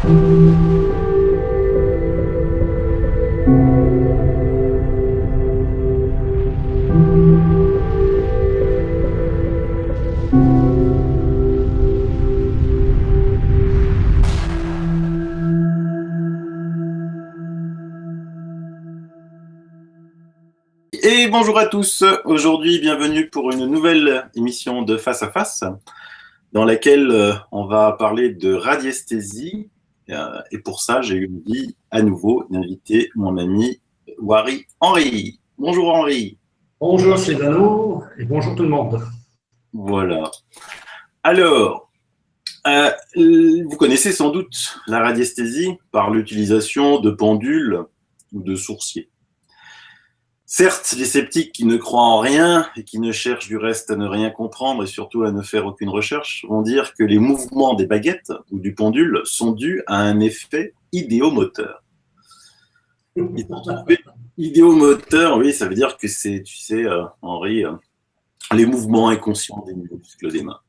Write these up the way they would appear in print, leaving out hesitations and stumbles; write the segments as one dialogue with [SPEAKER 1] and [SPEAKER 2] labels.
[SPEAKER 1] Et bonjour à tous. Aujourd'hui, bienvenue pour une nouvelle émission de Face à Face, dans laquelle on va parler de radiesthésie. Et pour ça, j'ai eu envie à nouveau d'inviter mon ami Wari Henry. Bonjour Henry.
[SPEAKER 2] Bonjour Sylvano et bonjour tout le monde.
[SPEAKER 1] Voilà. Alors, vous connaissez sans doute la radiesthésie par l'utilisation de pendules ou de sourciers. Certes, les sceptiques qui ne croient en rien et qui ne cherchent du reste à ne rien comprendre et surtout à ne faire aucune recherche vont dire que les mouvements des baguettes ou du pendule sont dus à un effet idéomoteur. Idéomoteur, oui, ça veut dire que c'est, tu sais, Henri, les mouvements inconscients des muscles des mains.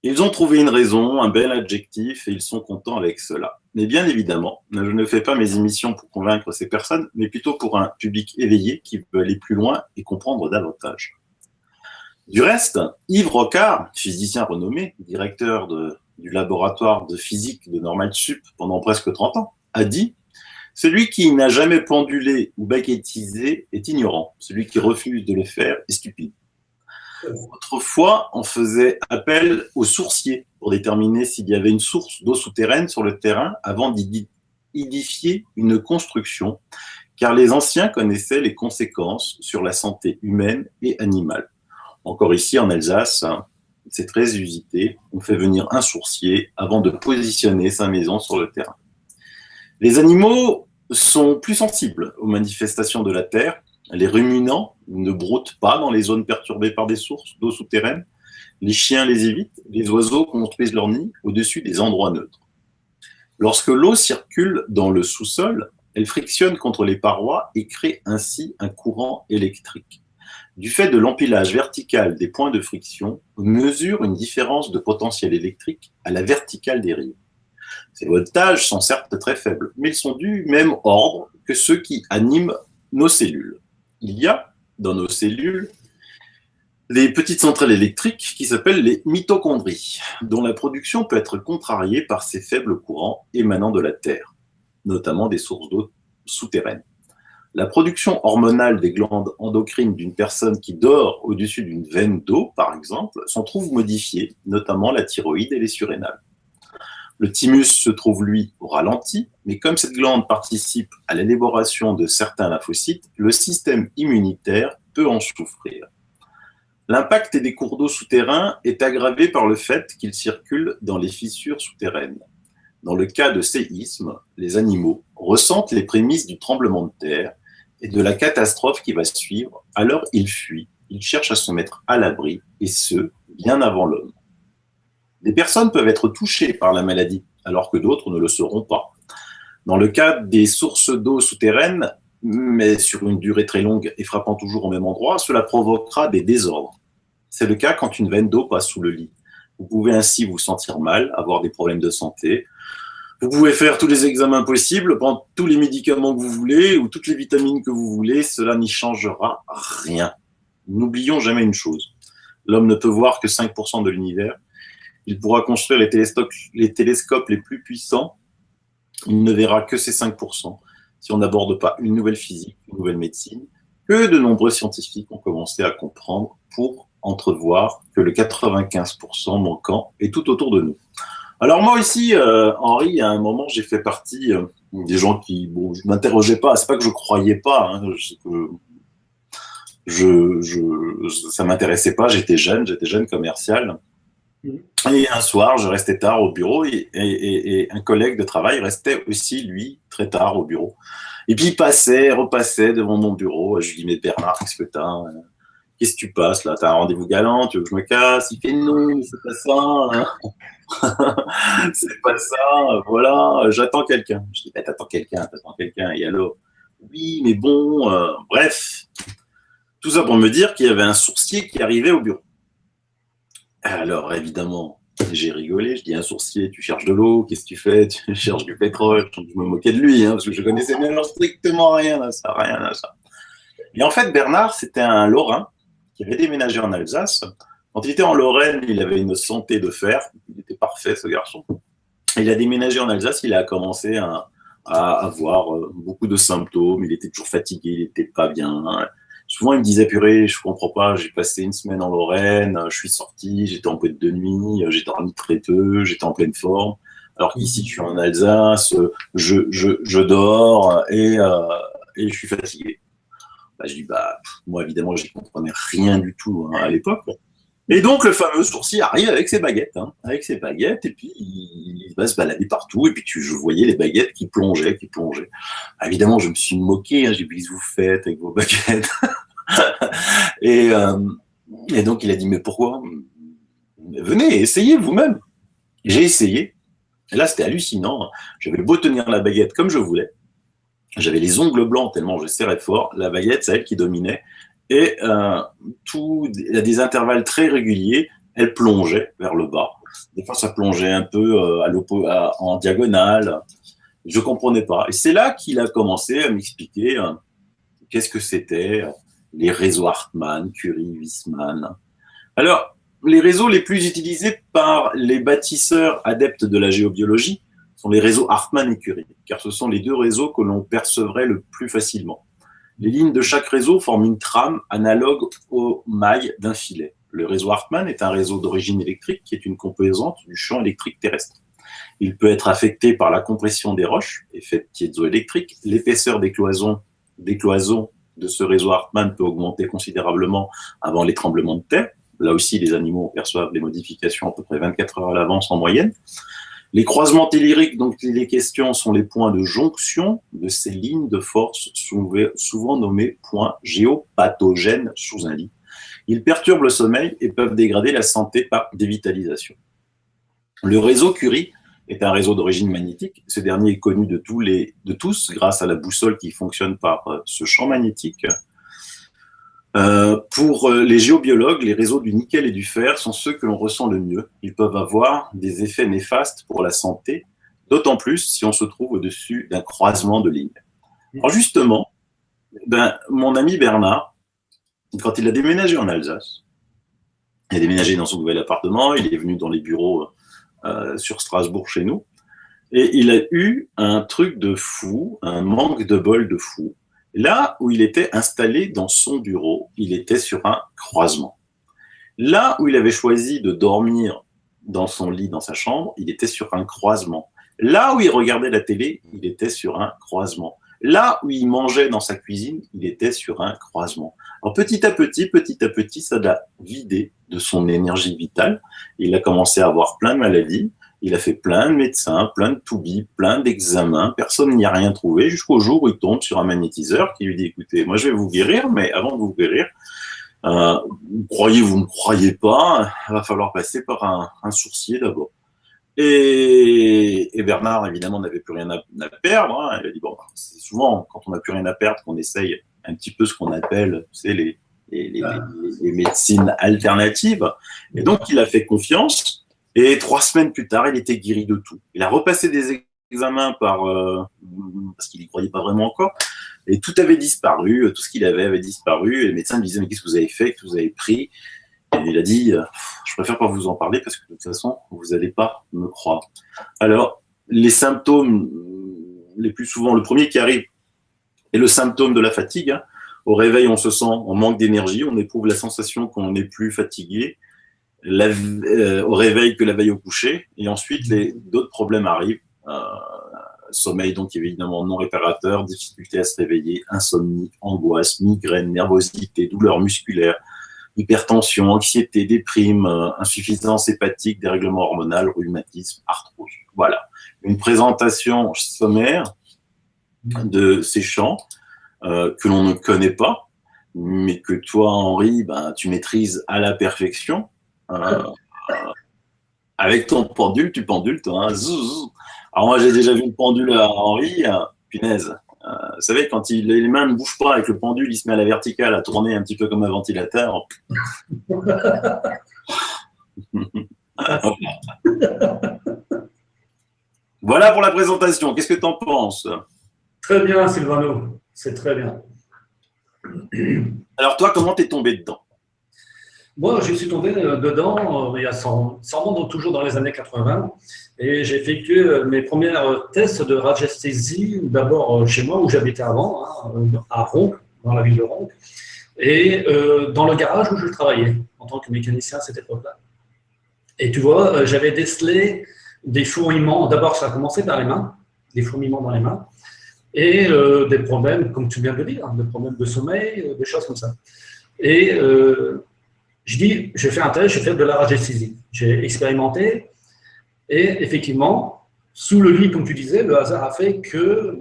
[SPEAKER 1] Ils ont trouvé une raison, un bel adjectif, et ils sont contents avec cela. Mais bien évidemment, je ne fais pas mes émissions pour convaincre ces personnes, mais plutôt pour un public éveillé qui veut aller plus loin et comprendre davantage. Du reste, Yves Rocard, physicien renommé, directeur du laboratoire de physique de Normal Sup pendant presque 30 ans, a dit « Celui qui n'a jamais pendulé ou baguettisé est ignorant. Celui qui refuse de le faire est stupide. » Autrefois, on faisait appel aux sourciers pour déterminer s'il y avait une source d'eau souterraine sur le terrain avant d'édifier une construction, car les anciens connaissaient les conséquences sur la santé humaine et animale. Encore ici, en Alsace, c'est très usité, on fait venir un sourcier avant de positionner sa maison sur le terrain. Les animaux sont plus sensibles aux manifestations de la terre. Les ruminants ne broutent pas dans les zones perturbées par des sources d'eau souterraine. Les chiens les évitent. Les oiseaux construisent leur nid au-dessus des endroits neutres. Lorsque l'eau circule dans le sous-sol, elle frictionne contre les parois et crée ainsi un courant électrique. Du fait de l'empilage vertical des points de friction, on mesure une différence de potentiel électrique à la verticale des rives. Ces voltages sont certes très faibles, mais ils sont du même ordre que ceux qui animent nos cellules. Il y a dans nos cellules des petites centrales électriques qui s'appellent les mitochondries, dont la production peut être contrariée par ces faibles courants émanant de la Terre, notamment des sources d'eau souterraines. La production hormonale des glandes endocrines d'une personne qui dort au-dessus d'une veine d'eau, par exemple, s'en trouve modifiée, notamment la thyroïde et les surrénales. Le thymus se trouve, lui, au ralenti, mais comme cette glande participe à l'élaboration de certains lymphocytes, le système immunitaire peut en souffrir. L'impact des cours d'eau souterrains est aggravé par le fait qu'ils circulent dans les fissures souterraines. Dans le cas de séisme, les animaux ressentent les prémices du tremblement de terre et de la catastrophe qui va suivre, alors ils fuient, ils cherchent à se mettre à l'abri, et ce, bien avant l'homme. Des personnes peuvent être touchées par la maladie, alors que d'autres ne le seront pas. Dans le cas des sources d'eau souterraines, mais sur une durée très longue et frappant toujours au même endroit, cela provoquera des désordres. C'est le cas quand une veine d'eau passe sous le lit. Vous pouvez ainsi vous sentir mal, avoir des problèmes de santé. Vous pouvez faire tous les examens possibles, prendre tous les médicaments que vous voulez ou toutes les vitamines que vous voulez, cela n'y changera rien. N'oublions jamais une chose, l'homme ne peut voir que 5% de l'univers. Il pourra construire les télescopes les plus puissants. Il ne verra que ces 5% si on n'aborde pas une nouvelle physique, une nouvelle médecine, que de nombreux scientifiques ont commencé à comprendre pour entrevoir que le 95% manquant est tout autour de nous. Alors moi ici, Henri, à un moment, j'ai fait partie des gens qui, bon, je m'interrogeais pas, c'est pas que je croyais pas, hein, ça m'intéressait pas, j'étais jeune commercial. Et un soir, je restais tard au bureau et un collègue de travail restait aussi, lui, très tard au bureau. Et puis il passait, repassait devant mon bureau. Je lui dis, mais Bernard, qu'est-ce que t'as? Qu'est-ce que tu passes là? T'as un rendez-vous galant? Tu veux que je me casse? Il fait non, mais c'est pas ça. Hein. C'est pas ça. Voilà, j'attends quelqu'un. Je dis, t'attends quelqu'un. Et alors? Oui, mais bon, bref. Tout ça pour me dire qu'il y avait un sourcier qui arrivait au bureau. Alors, évidemment, J'ai rigolé, je dis un sourcier, tu cherches de l'eau, qu'est-ce que tu fais? Tu cherches du pétrole. Je me moquais de lui, hein, parce que je connaissais bien strictement rien à ça, rien à ça. Et en fait, Bernard, c'était un Lorrain qui avait déménagé en Alsace. Quand il était en Lorraine, il avait une santé de fer. Il était parfait, ce garçon. Il a déménagé en Alsace, il a commencé à avoir beaucoup de symptômes. Il était toujours fatigué, il n'était pas bien. Souvent, il me disait, purée, je comprends pas, j'ai passé une semaine en Lorraine, je suis sorti, j'étais en boîte de nuit, j'ai dormi très peu, j'étais en pleine forme. Alors qu'ici, je suis en Alsace, je dors et je suis fatigué. Bah, je dis, moi, évidemment, je n'y comprenais rien du tout à l'époque. Et donc, le fameux sourcier arrive avec ses baguettes, et puis il va se balader partout, et puis je voyais les baguettes qui plongeaient. Évidemment, je me suis moqué, j'ai dit, qu'est-ce que vous faites avec vos baguettes? et, et donc, il a dit, mais pourquoi? Venez, essayez vous-même. J'ai essayé, et là, c'était hallucinant. J'avais beau tenir la baguette comme je voulais, j'avais les ongles blancs tellement je serrais fort, la baguette, c'est elle qui dominait, et à des intervalles très réguliers, elle plongeait vers le bas. Des fois, ça plongeait un peu en diagonale. Je ne comprenais pas. Et c'est là qu'il a commencé à m'expliquer qu'est-ce que c'était, les réseaux Hartmann, Curie, Huysmans. Alors, les réseaux les plus utilisés par les bâtisseurs adeptes de la géobiologie sont les réseaux Hartmann et Curie, car ce sont les deux réseaux que l'on percevrait le plus facilement. Les lignes de chaque réseau forment une trame analogue aux mailles d'un filet. Le réseau Hartmann est un réseau d'origine électrique qui est une composante du champ électrique terrestre. Il peut être affecté par la compression des roches, effet piézoélectrique. L'épaisseur des cloisons de ce réseau Hartmann peut augmenter considérablement avant les tremblements de terre. Là aussi, les animaux perçoivent les modifications à peu près 24 heures à l'avance en moyenne. Les croisements telluriques dont il est question sont les points de jonction de ces lignes de force, souvent nommés points géopathogènes sous un lit. Ils perturbent le sommeil et peuvent dégrader la santé par dévitalisation. Le réseau Curie est un réseau d'origine magnétique. Ce dernier est connu de tous grâce à la boussole qui fonctionne par ce champ magnétique. Pour les géobiologues, les réseaux du nickel et du fer sont ceux que l'on ressent le mieux. Ils peuvent avoir des effets néfastes pour la santé, d'autant plus si on se trouve au-dessus d'un croisement de lignes. Alors justement, mon ami Bernard, quand il a déménagé en Alsace, il a déménagé dans son nouvel appartement, il est venu dans les bureaux sur Strasbourg chez nous, et il a eu un truc de fou, un manque de bol de fou. Là où il était installé dans son bureau, il était sur un croisement. Là où il avait choisi de dormir dans son lit, dans sa chambre, il était sur un croisement. Là où il regardait la télé, il était sur un croisement. Là où il mangeait dans sa cuisine, il était sur un croisement. Alors petit à petit, ça l'a vidé de son énergie vitale. Il a commencé à avoir plein de maladies. Il a fait plein de médecins, plein de toubibs, plein d'examens. Personne n'y a rien trouvé jusqu'au jour où il tombe sur un magnétiseur qui lui dit, écoutez, moi je vais vous guérir, mais avant de vous guérir, vous croyez, vous ne croyez pas, il va falloir passer par un sourcier d'abord. Et Bernard, évidemment, n'avait plus rien à perdre. Il a dit, bon, c'est souvent quand on n'a plus rien à perdre qu'on essaye un petit peu ce qu'on appelle, tu sais, les médecines alternatives. Et donc, il a fait confiance. Et 3 semaines plus tard, il était guéri de tout. Il a repassé des examens parce qu'il n'y croyait pas vraiment encore. Et tout avait disparu, tout ce qu'il avait disparu. Et les médecins me disaient, mais qu'est-ce que vous avez fait, que vous avez pris? Et il a dit, je préfère pas vous en parler parce que de toute façon, vous n'allez pas me croire. Alors, les symptômes, les plus souvent, le premier qui arrive est le symptôme de la fatigue. Au réveil, on se sent en manque d'énergie, on éprouve la sensation qu'on n'est plus fatigué. Au réveil que la veille au coucher, et ensuite d'autres problèmes arrivent, sommeil donc évidemment non réparateur, difficulté à se réveiller, insomnie, angoisse, migraine, nervosité, douleurs musculaires, hypertension, anxiété, déprime, insuffisance hépatique, dérèglement hormonal, rhumatisme, arthrose. Voilà, une présentation sommaire de ces champs que l'on ne connaît pas, mais que toi, Henri, tu maîtrises à la perfection. Avec ton pendule, tu pendules, toi. Alors moi, j'ai déjà vu une pendule à Henri, punaise. Vous savez, quand les mains ne bougent pas avec le pendule, il se met à la verticale, à tourner un petit peu comme un ventilateur. Voilà pour la présentation. Qu'est-ce que tu en penses?
[SPEAKER 2] Très bien, Sylvano. C'est très bien.
[SPEAKER 1] Alors toi, comment t'es tombé dedans?
[SPEAKER 2] Moi, je suis tombé dedans il y a 100 ans, donc toujours dans les années 80. Et j'ai effectué mes premiers tests de radiesthésie, d'abord chez moi, où j'habitais avant, hein, à Ronc, dans la ville de Ronc, et dans le garage où je travaillais en tant que mécanicien à cette époque-là. Et tu vois, j'avais décelé des fourmillements. D'abord, ça a commencé par les mains, des fourmillements dans les mains, et des problèmes, comme tu viens de le dire, hein, des problèmes de sommeil, des choses comme ça. Et je dis, j'ai fait un test, j'ai fait de la radiesthésie. J'ai expérimenté, et effectivement, sous le lit, comme tu disais, le hasard a fait que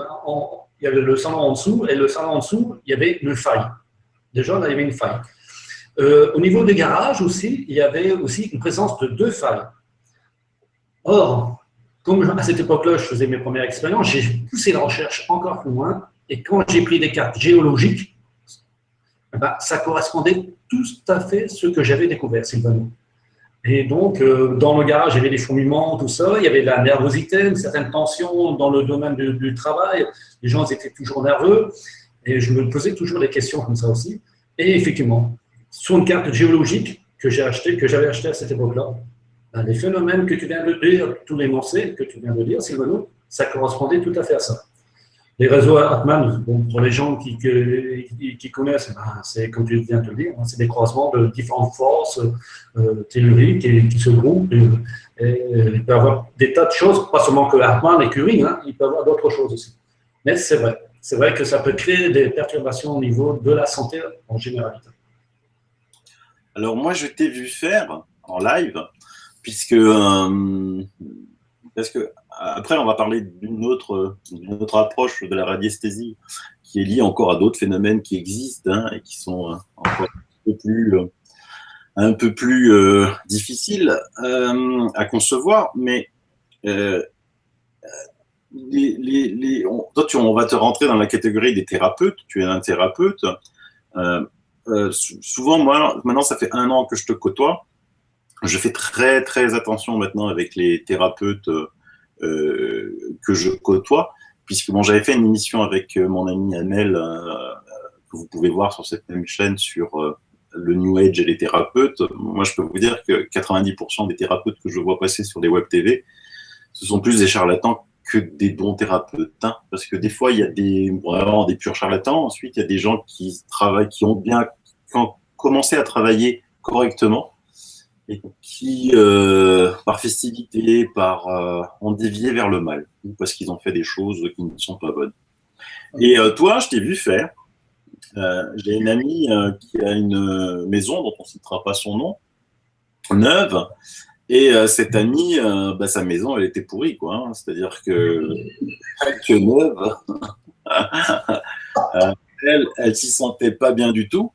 [SPEAKER 2] il y avait le salon en dessous, et le salon en dessous, il y avait une faille. Déjà, là, il y avait une faille. Au niveau des garages aussi, il y avait aussi une présence de 2 failles. Or, comme à cette époque-là, je faisais mes premières expériences, j'ai poussé la recherche encore plus loin. Et quand j'ai pris des cartes géologiques, ça correspondait tout à fait à ce que j'avais découvert, Sylvano. Et donc, dans le garage, il y avait des fourmillements, tout ça. Il y avait de la nervosité, une certaine tension dans le domaine du travail. Les gens étaient toujours nerveux. Et je me posais toujours des questions comme ça aussi. Et effectivement, sur une carte géologique que j'avais achetée à cette époque-là, les phénomènes que tu viens de dire, tous les énoncés que tu viens de dire, Sylvano, ça correspondait tout à fait à ça. Les réseaux Hartmann, bon, pour les gens qui connaissent, c'est comme tu viens de le dire, hein, c'est des croisements de différentes forces telluriques qui se groupent. Et il peut y avoir des tas de choses, pas seulement que Hartmann et Curie, hein, il peut y avoir d'autres choses aussi. Mais c'est vrai que ça peut créer des perturbations au niveau de la santé en généralité.
[SPEAKER 1] Alors moi, je t'ai vu faire en live, puisque parce que après, on va parler d'une autre approche de la radiesthésie qui est liée encore à d'autres phénomènes qui existent, hein, et qui sont encore un peu plus difficiles à concevoir. Mais toi, on va te rentrer dans la catégorie des thérapeutes. Tu es un thérapeute. Souvent, moi, maintenant, ça fait 1 an que je te côtoie. Je fais très, très attention maintenant avec les thérapeutes que je côtoie, puisque bon, j'avais fait une émission avec mon ami Amel, que vous pouvez voir sur cette même chaîne, sur le New Age et les thérapeutes. Moi, je peux vous dire que 90% des thérapeutes que je vois passer sur les web TV, ce sont plus des charlatans que des bons thérapeutes, hein, parce que des fois, il y a vraiment des purs charlatans. Ensuite, il y a des gens qui travaillent, qui ont commencé à travailler correctement, et qui, par festivité, ont dévié vers le mal, ou parce qu'ils ont fait des choses qui ne sont pas bonnes. Et toi, je t'ai vu faire. J'ai une amie qui a une maison dont on ne citera pas son nom, neuve, et cette amie, sa maison, elle était pourrie, quoi, hein. C'est-à-dire que neuve, elle s'y sentait pas bien du tout.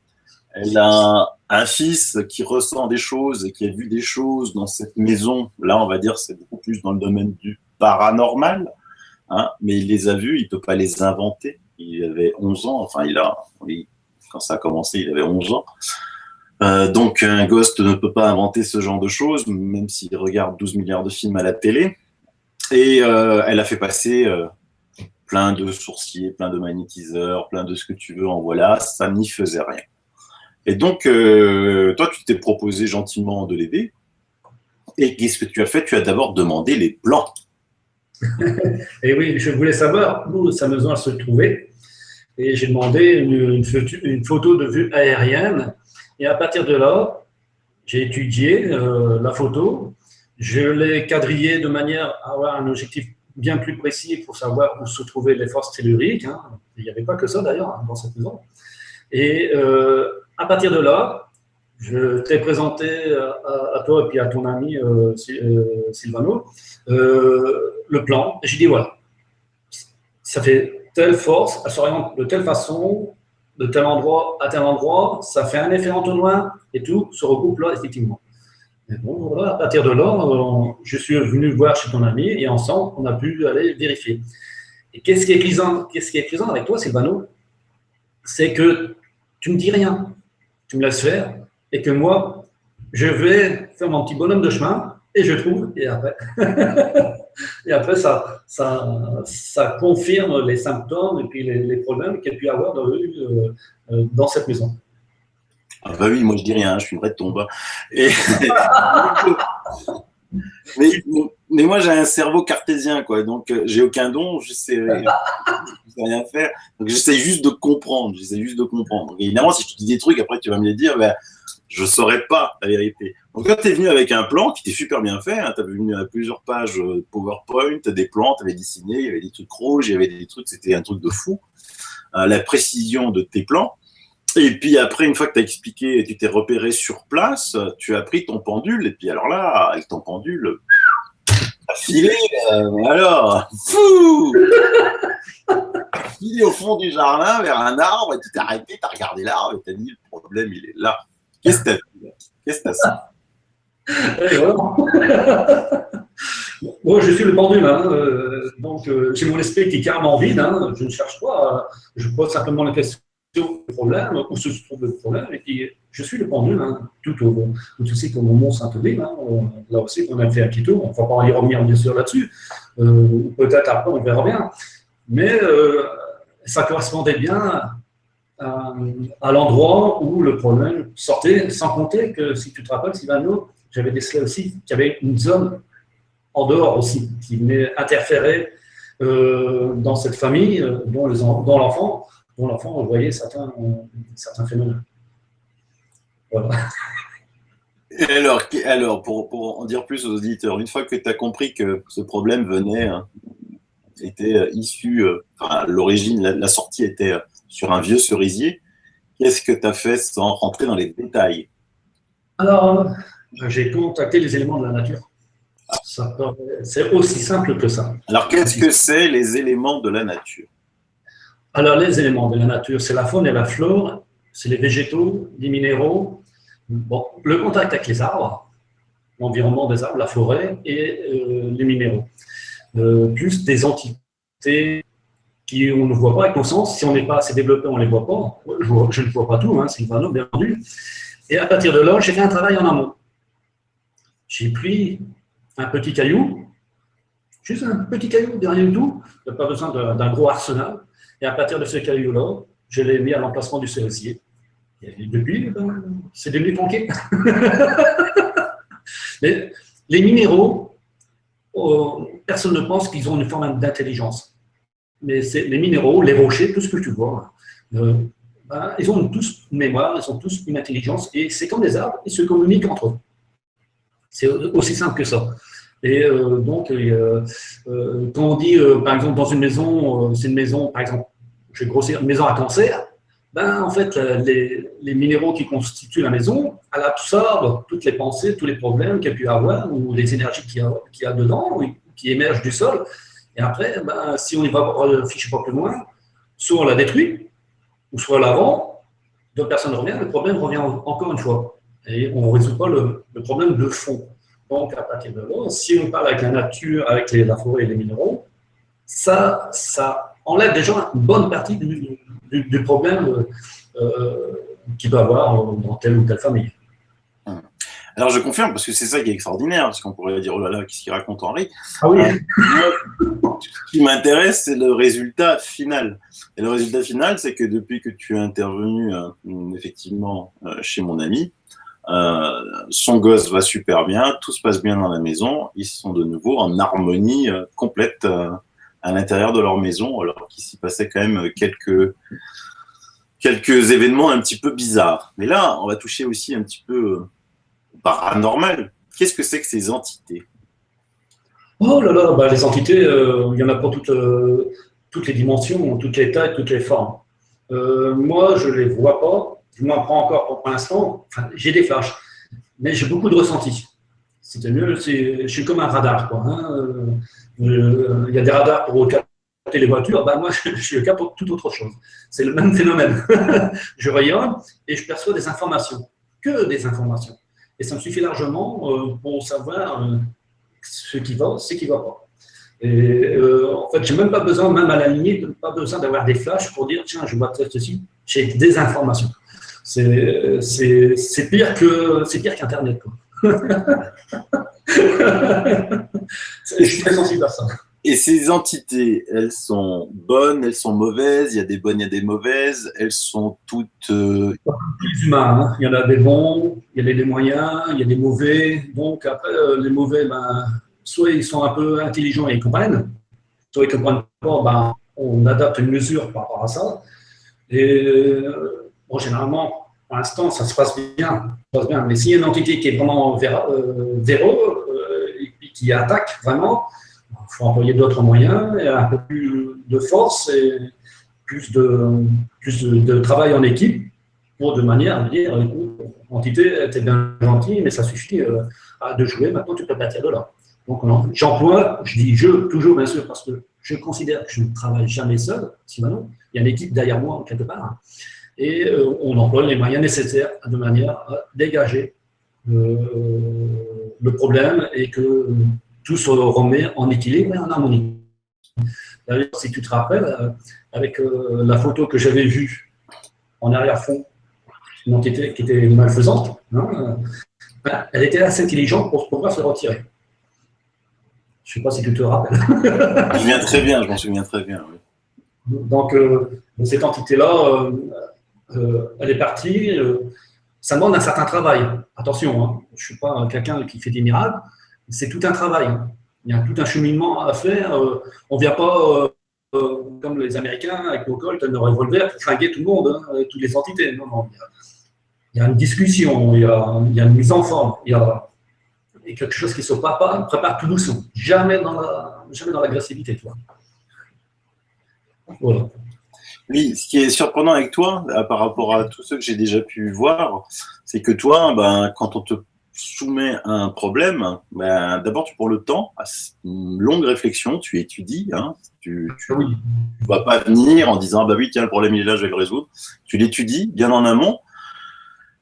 [SPEAKER 1] Elle a un fils qui ressent des choses et qui a vu des choses dans cette maison. Là, on va dire, c'est beaucoup plus dans le domaine du paranormal, hein, mais il les a vus, il ne peut pas les inventer. Il avait 11 ans, enfin, quand ça a commencé, il avait 11 ans. Donc, un gosse ne peut pas inventer ce genre de choses, même s'il regarde 12 milliards de films à la télé. Et elle a fait passer plein de sourciers, plein de magnétiseurs, plein de ce que tu veux, en voilà, ça n'y faisait rien. Et donc, toi, tu t'es proposé gentiment de l'aider. Et qu'est-ce que tu as fait? Tu as d'abord demandé les plans.
[SPEAKER 2] Et oui, je voulais savoir où sa maison se trouvait. Et j'ai demandé une photo de vue aérienne. Et à partir de là, j'ai étudié la photo. Je l'ai quadrillée de manière à avoir un objectif bien plus précis pour savoir où se trouvaient les forces telluriques, hein. Il n'y avait pas que ça d'ailleurs, hein, dans cette maison. Et à partir de là, je t'ai présenté à toi et puis à ton ami Sylvano le plan. Et j'ai dit voilà, ça fait telle force, elle s'oriente de telle façon, de tel endroit à tel endroit, ça fait un effet entonnoir et tout se regroupe là effectivement. Et bon, voilà, à partir de là, je suis venu voir chez ton ami et ensemble, on a pu aller vérifier. Et qu'est-ce qui est plaisant avec toi, Sylvano, c'est que tu ne me dis rien, tu me laisses faire, et que moi, je vais faire mon petit bonhomme de chemin, et je trouve, et après, et après ça confirme les symptômes et puis les problèmes qu'il y a pu avoir dans cette maison.
[SPEAKER 1] Ah bah oui, moi je dis rien, je suis une vraie tombe. Et... mais moi j'ai un cerveau cartésien, quoi, donc j'ai aucun don, je sais rien faire, donc j'essaie juste de comprendre, Et évidemment, si je te dis des trucs, après tu vas me les dire, ben, je saurais pas la vérité. Donc là, tu es venu avec un plan qui était super bien fait, hein, tu avais venu à plusieurs pages PowerPoint, des plans, tu avais dessiné, il y avait des trucs rouges, il y avait des trucs, c'était un truc de fou, la précision de tes plans. Et puis après, une fois que tu as expliqué, tu t'es repéré sur place, tu as pris ton pendule, et puis alors là, avec ton pendule, t'as filé, alors, fou filé au fond du jardin vers un arbre, et tu t'es arrêté, tu as regardé l'arbre, et tu as dit, le problème, il est là. Qu'est-ce que tu as fait? Qu'est-ce que tu as fait?
[SPEAKER 2] Moi, je suis le pendule, hein, donc j'ai mon esprit qui est carrément vide, hein, je ne cherche pas, je pose simplement la question le problème, où se trouve le problème, et puis je suis le pendule, hein, tout aussi comme au Mont-Saint-Odile, hein, là aussi on a fait un petit tour, on ne va pas y revenir bien sûr là-dessus, peut-être après on verra bien, mais ça correspondait bien à l'endroit où le problème sortait, sans compter que si tu te rappelles, Sylvano, j'avais décelé aussi qu'il y avait une zone en dehors aussi qui venait interférer dans cette famille, dont l'enfant, on voyait certains phénomènes. Voilà.
[SPEAKER 1] Et alors pour en dire plus aux auditeurs, une fois que tu as compris que ce problème était issu, enfin, l'origine, la sortie était sur un vieux cerisier, qu'est-ce que tu as fait sans rentrer dans les détails?
[SPEAKER 2] Alors, j'ai contacté les éléments de la nature. C'est aussi simple que ça.
[SPEAKER 1] Alors, qu'est-ce que c'est les éléments de la nature?
[SPEAKER 2] Alors, les éléments de la nature, c'est la faune et la flore, c'est les végétaux, les minéraux, bon, le contact avec les arbres, l'environnement des arbres, la forêt et les minéraux. Plus des entités qu'on ne voit pas avec nos sens. Si on n'est pas assez développé, on ne les voit pas. Je ne vois pas tout, hein, c'est vraiment bien entendu. Et à partir de là, j'ai fait un travail en amont. J'ai pris un petit caillou, juste un petit caillou, derrière tout, il n'y a pas besoin d'un gros arsenal. Et à partir de ce caillou-là, je l'ai mis à l'emplacement du cerisier. Et depuis, c'est devenu tranquille. Mais les minéraux, personne ne pense qu'ils ont une forme d'intelligence. Mais les minéraux, les rochers, tout ce que tu vois, ils ont tous une mémoire, ils ont tous une intelligence, et c'est comme des arbres, ils se communiquent entre eux. C'est aussi simple que ça. Et donc, quand on dit, par exemple, dans une maison, c'est une maison, par exemple, je vais grossir, une maison à cancer, en fait, les minéraux qui constituent la maison, elle absorbe toutes les pensées, tous les problèmes qu'il y a pu avoir, ou les énergies qu'il y a dedans, ou qui émergent du sol. Et après, si on y va ficher pas plus loin, soit on la détruit, ou soit la vend, d'autres personnes reviennent, le problème revient encore une fois. Et on ne résout pas le problème de fond. Donc, à partir de là, si on parle avec la nature, avec la forêt et les minéraux, ça enlève déjà une bonne partie du problème qu'il peut avoir dans telle ou telle famille.
[SPEAKER 1] Alors, je confirme, parce que c'est ça qui est extraordinaire, parce qu'on pourrait dire, oh là là, qu'est-ce qu'il raconte Henri?
[SPEAKER 2] Ah oui.
[SPEAKER 1] Ce qui m'intéresse, c'est le résultat final. Et le résultat final, c'est que depuis que tu es intervenu, effectivement, chez mon ami, son gosse va super bien, tout se passe bien dans la maison, ils sont de nouveau en harmonie complète à l'intérieur de leur maison, alors qu'il s'y passait quand même quelques événements un petit peu bizarres. Mais là, on va toucher aussi un petit peu paranormal. Qu'est-ce que c'est que ces entités?
[SPEAKER 2] Oh là là, les entités, il y en a pour toutes les dimensions, toutes les tailles, toutes les formes. Moi, je ne les vois pas. Je m'en prends encore pour l'instant. Enfin, j'ai des flashs, mais j'ai beaucoup de ressentis. C'était mieux, je suis comme un radar, quoi. Hein. Il y a des radars pour capter les voitures. Moi, je suis le cas pour toute autre chose. C'est le même phénomène. Je rayonne et je perçois des informations, que des informations. Et ça me suffit largement pour savoir ce qui va, ce qui ne va pas. Et en fait, je n'ai même pas besoin, même à la limite, pas besoin d'avoir des flashs pour dire tiens, je vois ceci. J'ai des informations. C'est pire qu'Internet, quoi. Je suis très sensible à ça.
[SPEAKER 1] Et ces entités, elles sont bonnes, elles sont mauvaises, il y a des bonnes, il y a des mauvaises, elles sont toutes…
[SPEAKER 2] Plus humains, hein. Il y en a des bons, il y a des moyens, il y a des mauvais. Donc après, les mauvais, ben, soit ils sont un peu intelligents et ils comprennent, soit ils ne comprennent pas, ben, on adapte une mesure par rapport à ça. Et bon, généralement, pour l'instant, ça se passe bien. Ça se passe bien. Mais s'il y a une entité qui est vraiment véreux et qui attaque vraiment, il faut employer d'autres moyens, et un peu plus de force et plus de travail en équipe pour de manière à dire, écoute, entité, t'es bien gentil, mais ça suffit de jouer, maintenant tu peux partir de là. Donc j'emploie, je dis je, toujours bien sûr, parce que je considère que je ne travaille jamais seul, sinon il y a une équipe derrière moi quelque part, et on emploie les moyens nécessaires de manière à dégager le problème et que tout se remet en équilibre et en harmonie. D'ailleurs, si tu te rappelles, avec la photo que j'avais vue en arrière-fond, une entité qui était malfaisante, hein, elle était assez intelligente pour pouvoir se retirer. Je ne sais pas si tu te rappelles.
[SPEAKER 1] Je me souviens très bien, je m'en souviens très bien. Oui.
[SPEAKER 2] Donc, cette entité-là, elle est partie. Ça demande un certain travail. Attention, hein, je ne suis pas quelqu'un qui fait des miracles. C'est tout un travail. Il y a tout un cheminement à faire. On ne vient pas comme les Américains avec nos colts, nos revolvers pour flinguer tout le monde, hein, toutes les entités. Non, non. Il y a une discussion, il y a une mise en forme, il y a quelque chose qui se prépare tout doucement. Jamais dans l'agressivité, toi. Voilà.
[SPEAKER 1] Oui, ce qui est surprenant avec toi, par rapport à tous ceux que j'ai déjà pu voir, c'est que toi, ben, quand on te soumet à un problème, ben, d'abord tu prends le temps, une longue réflexion, tu étudies, hein, tu ne vas pas venir en disant bah oui, tiens, le problème il est là, je vais le résoudre. Tu l'étudies bien en amont.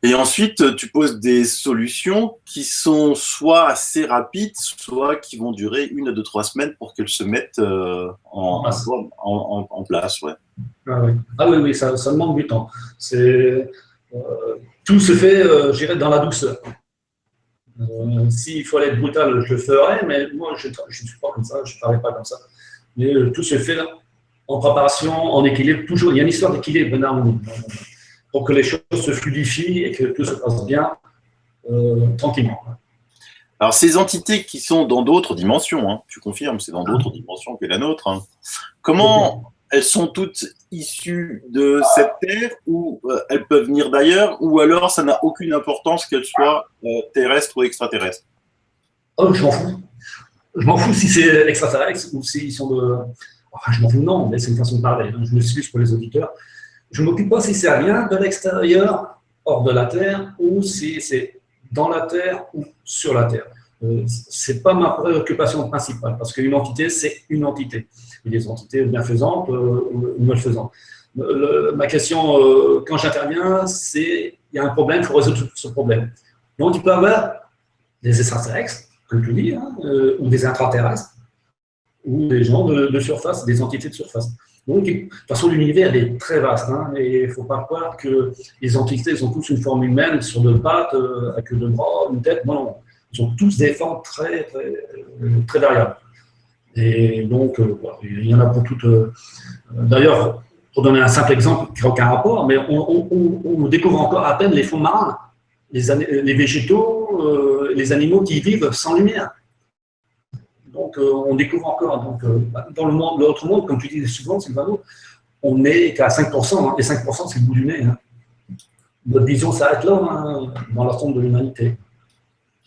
[SPEAKER 1] Et ensuite, tu poses des solutions qui sont soit assez rapides, soit qui vont durer 1 à 2, 3 semaines pour qu'elles se mettent en place. Ouais.
[SPEAKER 2] Ah oui, ça demande du temps. Tout se fait, je dirais, dans la douceur. S'il fallait être brutal, je le ferais, mais moi, je ne suis pas comme ça, je ne travaille pas comme ça. Mais tout se fait en préparation, en équilibre, toujours. Il y a une histoire d'équilibre, pour que les choses se fluidifient et que tout se passe bien, tranquillement.
[SPEAKER 1] Alors, ces entités qui sont dans d'autres dimensions, hein, tu confirmes, c'est dans d'autres dimensions que la nôtre, hein. Comment elles sont toutes issues de cette Terre ou elles peuvent venir d'ailleurs, ou alors ça n'a aucune importance qu'elles soient terrestres ou extraterrestres?
[SPEAKER 2] Oh, je m'en fous. Je m'en fous si c'est extraterrestre ou s'ils sont de… Enfin, je m'en fous, non, mais c'est une façon de parler. Je m'excuse pour les auditeurs. Je ne m'occupe pas si ça vient de l'extérieur, hors de la Terre, ou si c'est dans la Terre ou sur la Terre. Ce n'est pas ma préoccupation principale, parce qu'une entité, c'est une entité. Il y a des entités bienfaisantes ou malfaisantes. Ma question, quand j'interviens, c'est il y a un problème, il faut résoudre ce problème. Donc, il peut y avoir des extraterrestres, comme tu dis, hein, ou des intraterrestres, ou des gens de surface, des entités de surface. Donc, de toute façon, l'univers est très vaste, hein, et il ne faut pas croire que les entités ont tous une forme humaine sur 2 pattes, avec 2 bras, une tête. Non, ils ont tous des formes très, très, très variables. Et donc, il y en a pour toutes. D'ailleurs, pour donner un simple exemple qui n'a aucun rapport, mais on découvre encore à peine les fonds marins, les végétaux, les animaux qui vivent sans lumière. Donc, on découvre encore. Donc, dans le monde, l'autre monde, comme tu dis souvent, Sylvano, on n'est qu'à 5%, hein, et 5%, c'est le bout du nez. Hein. Notre vision s'arrête là, hein, dans l'ensemble de l'humanité.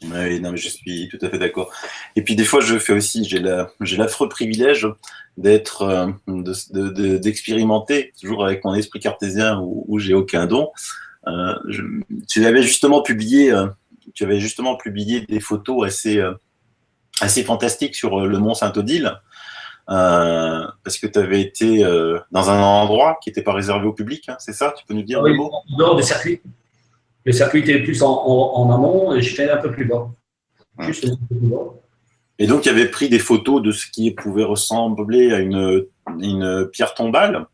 [SPEAKER 1] Oui, non, mais je suis tout à fait d'accord. Et puis des fois, je fais aussi, j'ai l'affreux privilège d'expérimenter, toujours avec mon esprit cartésien où j'ai aucun don. Tu avais justement publié des photos assez fantastiques sur le mont Saint-Odile, parce que tu avais été dans un endroit qui n'était pas réservé au public, hein, c'est ça? Tu peux nous dire le mot?
[SPEAKER 2] En dehors des circuits. Le circuit était plus en amont et j'étais un peu plus bas. Juste un peu plus bas.
[SPEAKER 1] Et donc, il avait pris des photos de ce qui pouvait ressembler à une pierre tombale.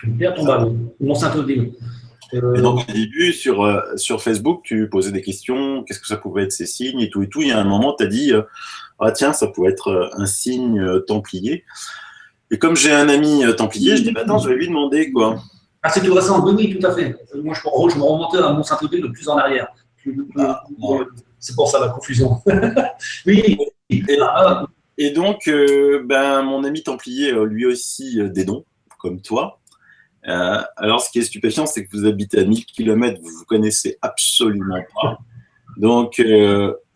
[SPEAKER 2] Une pierre tombale, Mont Saint-Odile.
[SPEAKER 1] Et donc, au début, sur Facebook, tu posais des questions, qu'est-ce que ça pouvait être ces signes et tout et tout. Il y a un moment, tu as dit, ah tiens, ça pouvait être un signe templier. Et comme j'ai un ami templier, je dis, bah, attends, je vais lui demander, quoi.
[SPEAKER 2] Ah, c'est tout récent, oui, tout à fait. Moi, je me remontais à mon Saint-Tropez de plus en arrière. C'est pour ça la confusion. Oui.
[SPEAKER 1] Et donc, ben, mon ami templier, lui aussi, des dons, comme toi. Alors, ce qui est stupéfiant, c'est que vous habitez à 1000 km, vous ne vous connaissez absolument pas. Donc,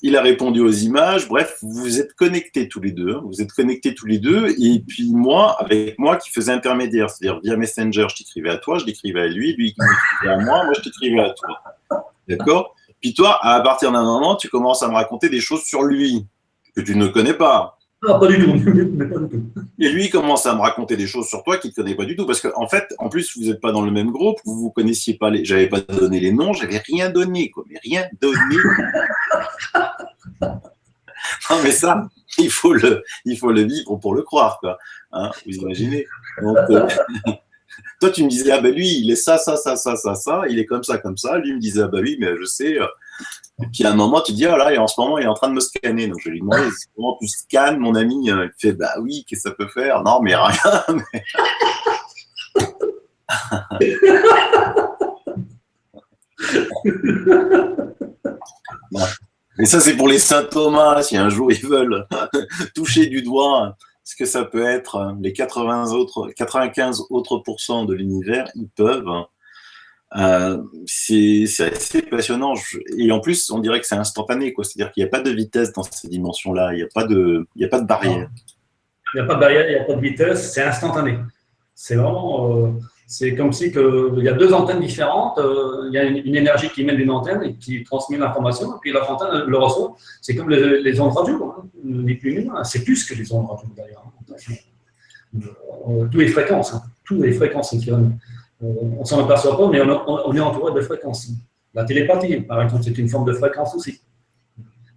[SPEAKER 1] il a répondu aux images. Bref, vous êtes connectés tous les deux. Vous êtes connectés tous les deux. Et puis moi, avec moi qui faisais intermédiaire, c'est-à-dire via Messenger, je t'écrivais à toi, je l'écrivais à lui, lui qui m'écrivait à moi, moi je t'écrivais à toi. D'accord? Puis toi, à partir d'un moment, tu commences à me raconter des choses sur lui que tu ne connais pas.
[SPEAKER 2] Non, pas du tout.
[SPEAKER 1] Et lui, il commence à me raconter des choses sur toi qu'il ne connaît pas du tout. Parce qu'en fait, en plus, vous n'êtes pas dans le même groupe, vous ne vous connaissiez pas. J'avais pas donné les noms, j'avais rien donné, quoi. Mais rien donné. Non, mais ça, il faut le vivre pour le croire, quoi. Hein, vous imaginez. Donc, toi, tu me disais, ah ben lui, il est ça, il est comme ça. Lui me disait, ah ben oui, mais je sais. Et puis à un moment, tu dis, ah là, et en ce moment, il est en train de me scanner. Donc je lui demande, comment tu scannes, mon ami? Il fait, bah oui, qu'est-ce que ça peut faire? Non, mais rien. Bon. Mais ça, c'est pour les saint Thomas, si un jour ils veulent toucher du doigt ce que ça peut être, les 95 autres pourcents de l'univers, ils peuvent. C'est assez passionnant. Et en plus, on dirait que c'est instantané, quoi. C'est-à-dire qu'il n'y a pas de vitesse dans ces dimensions-là. Il n'y a pas de barrière.
[SPEAKER 2] Il n'y a pas de barrière, il n'y a pas de vitesse. C'est instantané. C'est vraiment... c'est comme si il y a deux antennes différentes. Il y a une énergie qui émane d'une antenne et qui transmet l'information. Et puis la antenne le reçoit. C'est comme les ondes radio. Hein. Ni plus ni moins. C'est plus que les ondes radio, d'ailleurs. Tout est fréquence. Hein. Tout est fréquence. On ne s'en aperçoit pas, mais on est entouré de fréquences. La télépathie, par exemple, c'est une forme de fréquence aussi.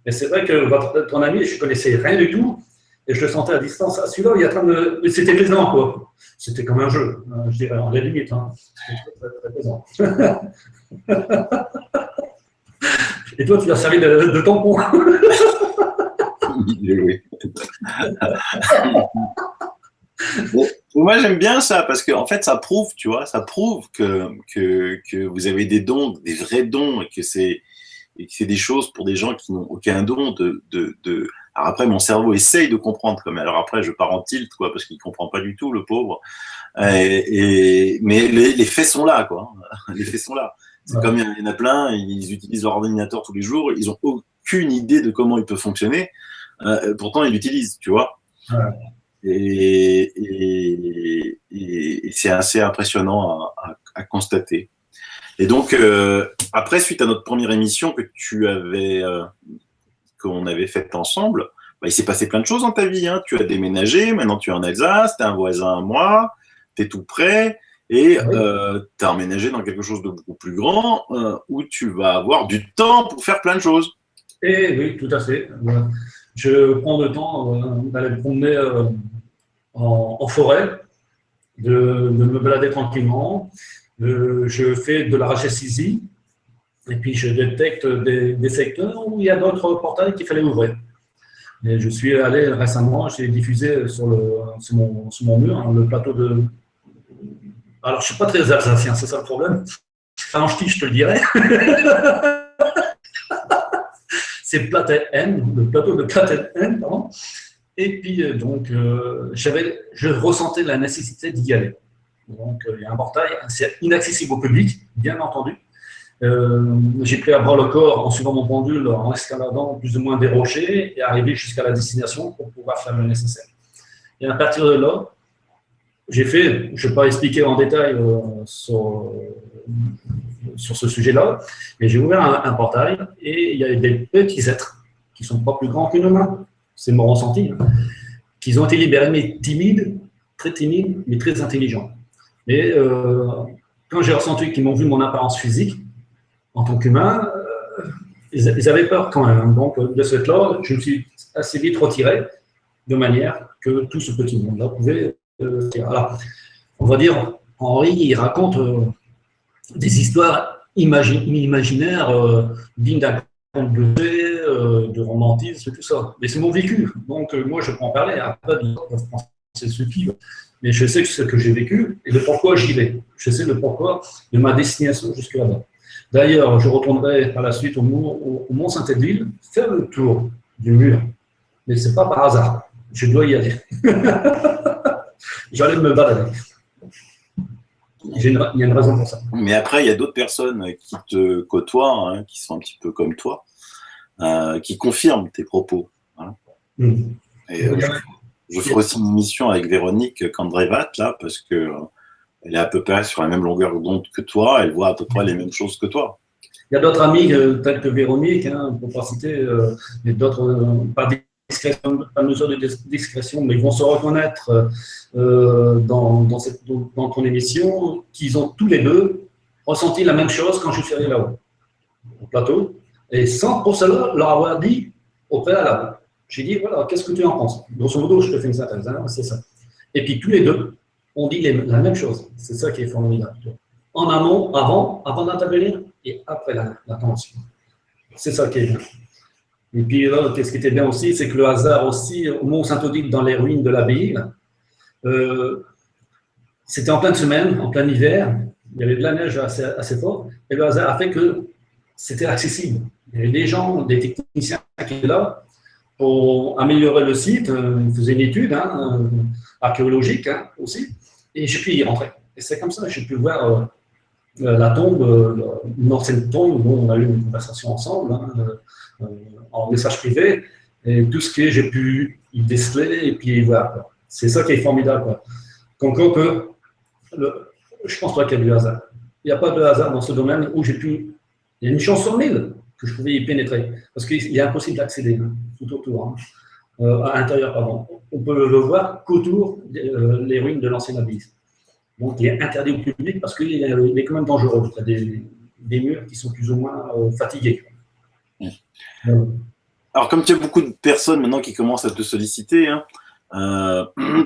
[SPEAKER 2] Mais c'est vrai que ton ami, je ne connaissais rien du tout, et je le sentais à distance. Ah, celui-là, il est en train de... C'était plaisant, quoi. C'était comme un jeu, je dirais, en la limite. Hein. C'était très plaisant. Et toi, tu l'as servi de tampon.
[SPEAKER 1] Oui. Moi, j'aime bien ça parce qu'en fait, ça prouve, tu vois, que vous avez des dons, des vrais dons, et que c'est des choses pour des gens qui n'ont aucun don Alors après, mon cerveau essaye de comprendre, alors après, je pars en tilt, quoi, parce qu'il comprend pas du tout, le pauvre. Mais les faits sont là, quoi. Les faits sont là. C'est comme il y en a plein, ils utilisent leur ordinateur tous les jours, ils ont aucune idée de comment il peut fonctionner. Pourtant, ils l'utilisent, tu vois.
[SPEAKER 2] Ouais.
[SPEAKER 1] Et c'est assez impressionnant à constater. Et donc, après, suite à notre première émission qu'on avait faite ensemble, bah, il s'est passé plein de choses dans ta vie. Hein. Tu as déménagé, maintenant tu es en Alsace, tu es un voisin à moi, tu es tout près, et tu as emménagé dans quelque chose de beaucoup plus grand, où tu vas avoir du temps pour faire plein de choses.
[SPEAKER 2] Et oui, tout à fait. Je prends le temps d'aller me promener en forêt, de me balader tranquillement. Je fais de la radiesthésie et puis je détecte des secteurs où il y a d'autres portails qu'il fallait ouvrir. Et je suis allé récemment, j'ai diffusé sur mon mur hein, le plateau de... Alors, je ne suis pas très alsacien, c'est ça le problème. Enfin, je te le dirais. C'est Platet N, le plateau de Platet N, pardon. Et puis, donc, je ressentais la nécessité d'y aller. Donc, il y a un portail, c'est inaccessible au public, bien entendu. J'ai pris à bras le corps en suivant mon pendule, en escaladant plus ou moins des rochers et arrivé jusqu'à la destination pour pouvoir faire le nécessaire. Et à partir de là, j'ai fait, je ne vais pas expliquer en détail sur ce sujet-là, mais j'ai ouvert un portail et il y a des petits êtres qui ne sont pas plus grands qu'une main, c'est mon ressenti, hein, qui ont été libérés, mais timides, mais très intelligents. Mais quand j'ai ressenti qu'ils m'ont vu mon apparence physique, en tant qu'humain, ils avaient peur quand même. Donc, de ce fait-là, je me suis assez vite retiré de manière que tout ce petit monde-là pouvait... alors, on va dire, Henri, il raconte des histoires imaginaires dignes d'un conte de fées, de romantisme, tout ça. Mais c'est mon vécu. Donc, moi, je peux en parler. Après, les autres peuvent penser ce qu'ils veulent. Mais je sais ce que j'ai vécu et le pourquoi j'y vais. Je sais le pourquoi de ma destination jusque là-bas. D'ailleurs, je retournerai par la suite au Mont Saint-Édile, faire le tour du mur. Mais ce n'est pas par hasard. Je dois y aller. J'allais me balader. Il y a une raison pour ça.
[SPEAKER 1] Mais après, il y a d'autres personnes qui te côtoient, hein, qui sont un petit peu comme toi, qui confirment tes propos. Hein. Et, je ferai aussi une émission avec Véronique Kandrevat, là, parce que elle est à peu près sur la même longueur d'onde que toi, elle voit à peu près les mêmes choses que toi.
[SPEAKER 2] Il y a d'autres amis tels que Véronique, hein, pour ne pas citer, mais d'autres, pas mesure de discrétion, mais ils vont se reconnaître dans ton émission, qu'ils ont tous les deux ressenti la même chose quand je suis allé là-haut, au plateau, et sans pour cela leur avoir dit au préalable. J'ai dit, voilà, qu'est-ce que tu en penses? Grosso modo, je te fais une synthèse, hein, c'est ça. Et puis tous les deux ont dit la même chose. C'est ça qui est formidable. En amont, avant d'intervenir, et après l'intervention. C'est ça qui est bien. Et puis là, ce qui était bien aussi, c'est que le hasard aussi, au Mont Saint-Odile, dans les ruines de l'abbaye, c'était en pleine semaine, en plein hiver, il y avait de la neige assez forte, et le hasard a fait que c'était accessible. Il y avait des gens, des techniciens qui étaient là pour améliorer le site, ils faisaient une étude archéologique aussi, et j'ai pu y rentrer. Et c'est comme ça que j'ai pu voir la tombe, une ancienne tombe où on a eu une conversation ensemble, en message privé, et tout ce que j'ai pu y déceler, et puis voilà. C'est ça qui est formidable. Quoi. Donc, je pense pas qu'il y a du hasard. Il n'y a pas de hasard dans ce domaine où j'ai pu. Il y a une chance sur 1000 que je pouvais y pénétrer, parce qu'il est impossible d'accéder tout autour, à l'intérieur, pardon. On peut le voir qu'autour des ruines de l'ancienne abbaye. Donc, il est interdit au public parce qu'il est quand même dangereux. Il y a des murs qui sont plus ou moins fatigués.
[SPEAKER 1] Alors, comme tu as beaucoup de personnes maintenant qui commencent à te solliciter, hein,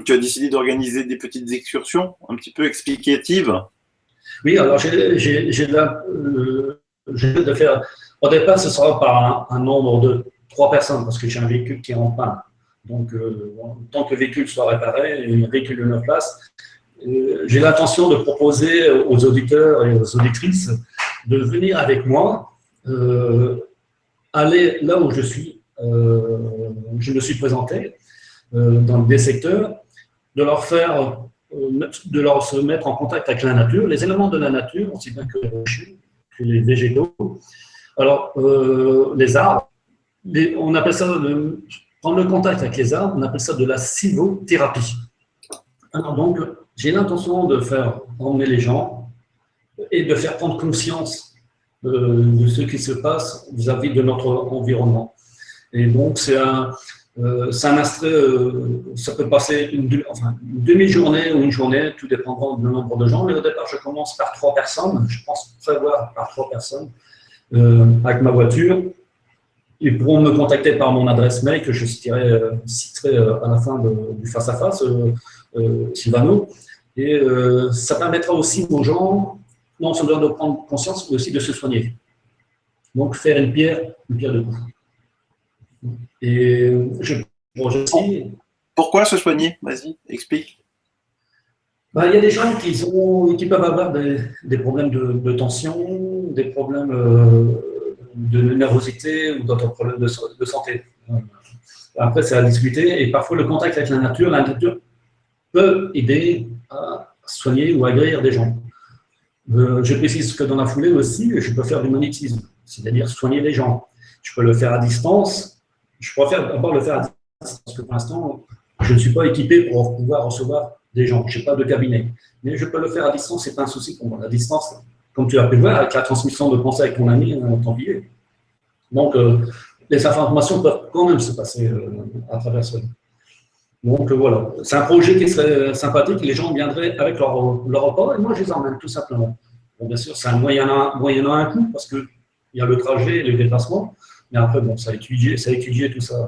[SPEAKER 1] tu as décidé d'organiser des petites excursions un petit peu explicatives.
[SPEAKER 2] Oui, alors j'ai de faire. Au départ, ce sera par un nombre de 3 personnes parce que j'ai un véhicule qui est en panne. Donc, tant que le véhicule soit réparé, un véhicule de 9 places, j'ai l'intention de proposer aux auditeurs et aux auditrices de venir avec moi, aller là où je me suis présenté, dans des secteurs, de leur se mettre en contact avec la nature, les éléments de la nature, aussi bien que les végétaux. Alors, les arbres, on appelle ça, prendre le contact avec les arbres, on appelle ça de la sylvothérapie. Alors donc, j'ai l'intention de faire emmener les gens et de faire prendre conscience de ce qui se passe vis-à-vis de notre environnement. Et donc, c'est un extrait, ça peut passer une demi-journée ou une journée, tout dépendant du nombre de gens. Mais au départ, je commence par 3 personnes. Je pense prévoir par 3 personnes avec ma voiture. Ils pourront me contacter par mon adresse mail que je citerai à la fin du face-à-face, Sylvano. Et ça permettra aussi aux gens, non seulement de prendre conscience, mais aussi de se soigner. Donc, faire une pierre de coups. Et aussi.
[SPEAKER 1] Pourquoi se soigner? Vas-y, explique.
[SPEAKER 2] Il y a des gens qui peuvent avoir des problèmes de tension, des problèmes de nervosité ou d'autres problèmes de santé. Après, c'est à discuter. Et parfois, le contact avec la nature peut aider à soigner ou à guérir des gens. Je précise que dans la foulée aussi, je peux faire du magnétisme, c'est-à-dire soigner les gens. Je peux le faire à distance. Je préfère d'abord le faire à distance parce que pour l'instant, je ne suis pas équipé pour pouvoir recevoir des gens. Je n'ai pas de cabinet. Mais je peux le faire à distance, ce n'est pas un souci pour moi. À distance, comme tu as pu voir, avec la transmission de pensée avec ton ami, tant pis. Donc, les informations peuvent quand même se passer à travers ça. Donc, voilà. C'est un projet qui serait sympathique. Les gens viendraient avec leur repas et moi, je les emmène tout simplement. Bon, bien sûr, c'est moyennant un coût parce qu'il y a le trajet et le déplacement. Mais après, bon, ça a étudié tout ça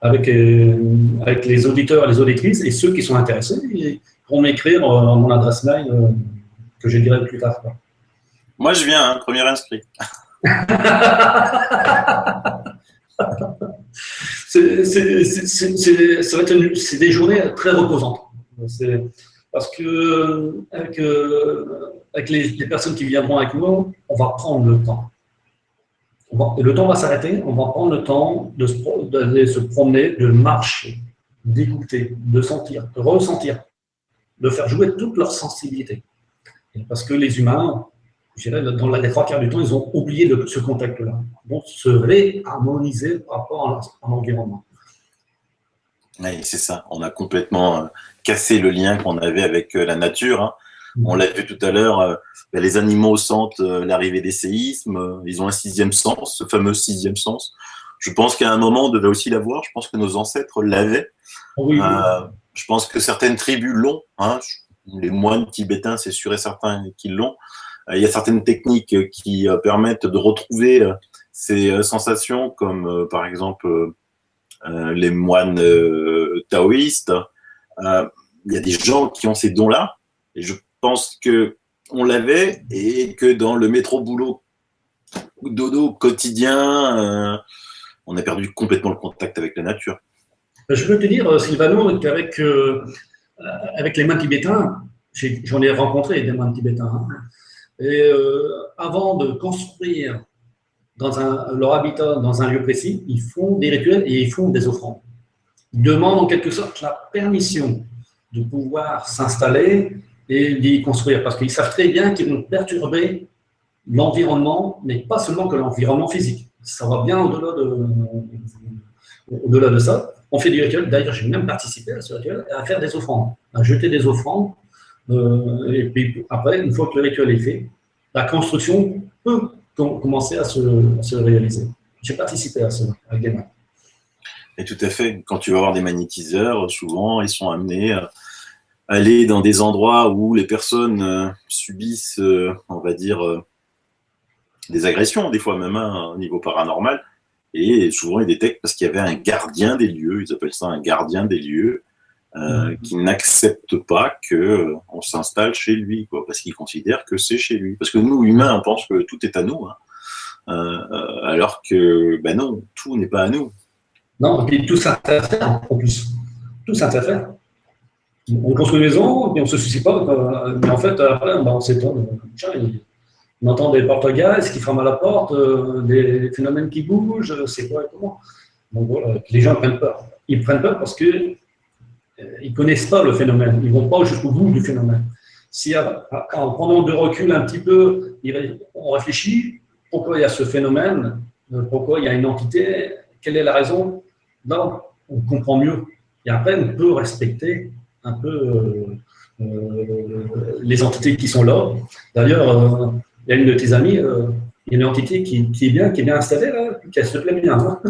[SPEAKER 2] avec les auditeurs et les auditrices et ceux qui sont intéressés, ils pourront m'écrire à mon adresse mail que je dirai plus tard.
[SPEAKER 1] Moi, je viens, hein, premier inscrit.
[SPEAKER 2] C'est des journées très reposantes. Parce que avec les personnes qui viendront avec nous, on va prendre le temps. Le temps va s'arrêter, on va prendre le temps d'aller se promener, de marcher, d'écouter, de sentir, de ressentir, de faire jouer toute leur sensibilité. Parce que les humains, je dirais, dans les trois quarts du temps, ils ont oublié ce contact-là. Donc, se réharmoniser par rapport à l'environnement.
[SPEAKER 1] Oui, c'est ça. On a complètement cassé le lien qu'on avait avec la nature. Hein. On l'a vu tout à l'heure, les animaux sentent l'arrivée des séismes, ils ont un sixième sens, ce fameux sixième sens. Je pense qu'à un moment, on devait aussi l'avoir. Je pense que nos ancêtres l'avaient.
[SPEAKER 2] Oui.
[SPEAKER 1] Je pense que certaines tribus l'ont. Hein. Les moines tibétains, c'est sûr et certain qu'ils l'ont. Il y a certaines techniques qui permettent de retrouver ces sensations, comme par exemple les moines taoïstes. Il y a des gens qui ont ces dons-là. Et je pense qu'on l'avait et que dans le métro boulot dodo quotidien, on a perdu complètement le contact avec la nature.
[SPEAKER 2] Je peux te dire, Sylvano, qu'avec avec les moines tibétains, j'en ai rencontré des moines tibétains. Hein, et avant de construire leur habitat dans un lieu précis, ils font des rituels et ils font des offrandes. Ils demandent en quelque sorte la permission de pouvoir s'installer et d'y construire, parce qu'ils savent très bien qu'ils vont perturber l'environnement, mais pas seulement que l'environnement physique. Ça va bien au-delà de ça. On fait des rituels, d'ailleurs j'ai même participé à ce rituel, à faire des offrandes, à jeter des offrandes, et puis après, une fois que le rituel est fait, la construction peut commencer à se réaliser. J'ai participé à cela avec des mains.
[SPEAKER 1] Et tout à fait, quand tu vas voir des magnétiseurs, souvent ils sont amenés à aller dans des endroits où les personnes subissent, on va dire, des agressions, des fois même au niveau paranormal, et souvent ils détectent parce qu'il y avait un gardien des lieux, ils appellent ça un gardien des lieux, qui n'accepte pas qu'on s'installe chez lui, quoi, parce qu'il considère que c'est chez lui. Parce que nous, humains, on pense que tout est à nous, hein, alors que ben non, tout n'est pas à nous.
[SPEAKER 2] Non, et puis tout s'interfère en plus. Tout s'interfère. On construit une maison, et on ne se soucie pas, mais en fait, après, on s'étonne. On entend des porte-gaz qui frappent à la porte, des phénomènes qui bougent, c'est quoi et comment. Donc voilà, les gens prennent peur. Ils prennent peur parce que ils ne connaissent pas le phénomène, ils ne vont pas jusqu'au bout du phénomène. Si en prenant de recul un petit peu, on réfléchit, pourquoi il y a ce phénomène, pourquoi il y a une entité, quelle est la raison, là, on comprend mieux. Et après, on peut respecter un peu les entités qui sont là. D'ailleurs, il y a une de tes amies, il y a une entité qui est bien installée, là, qui se plaît bien. Hein.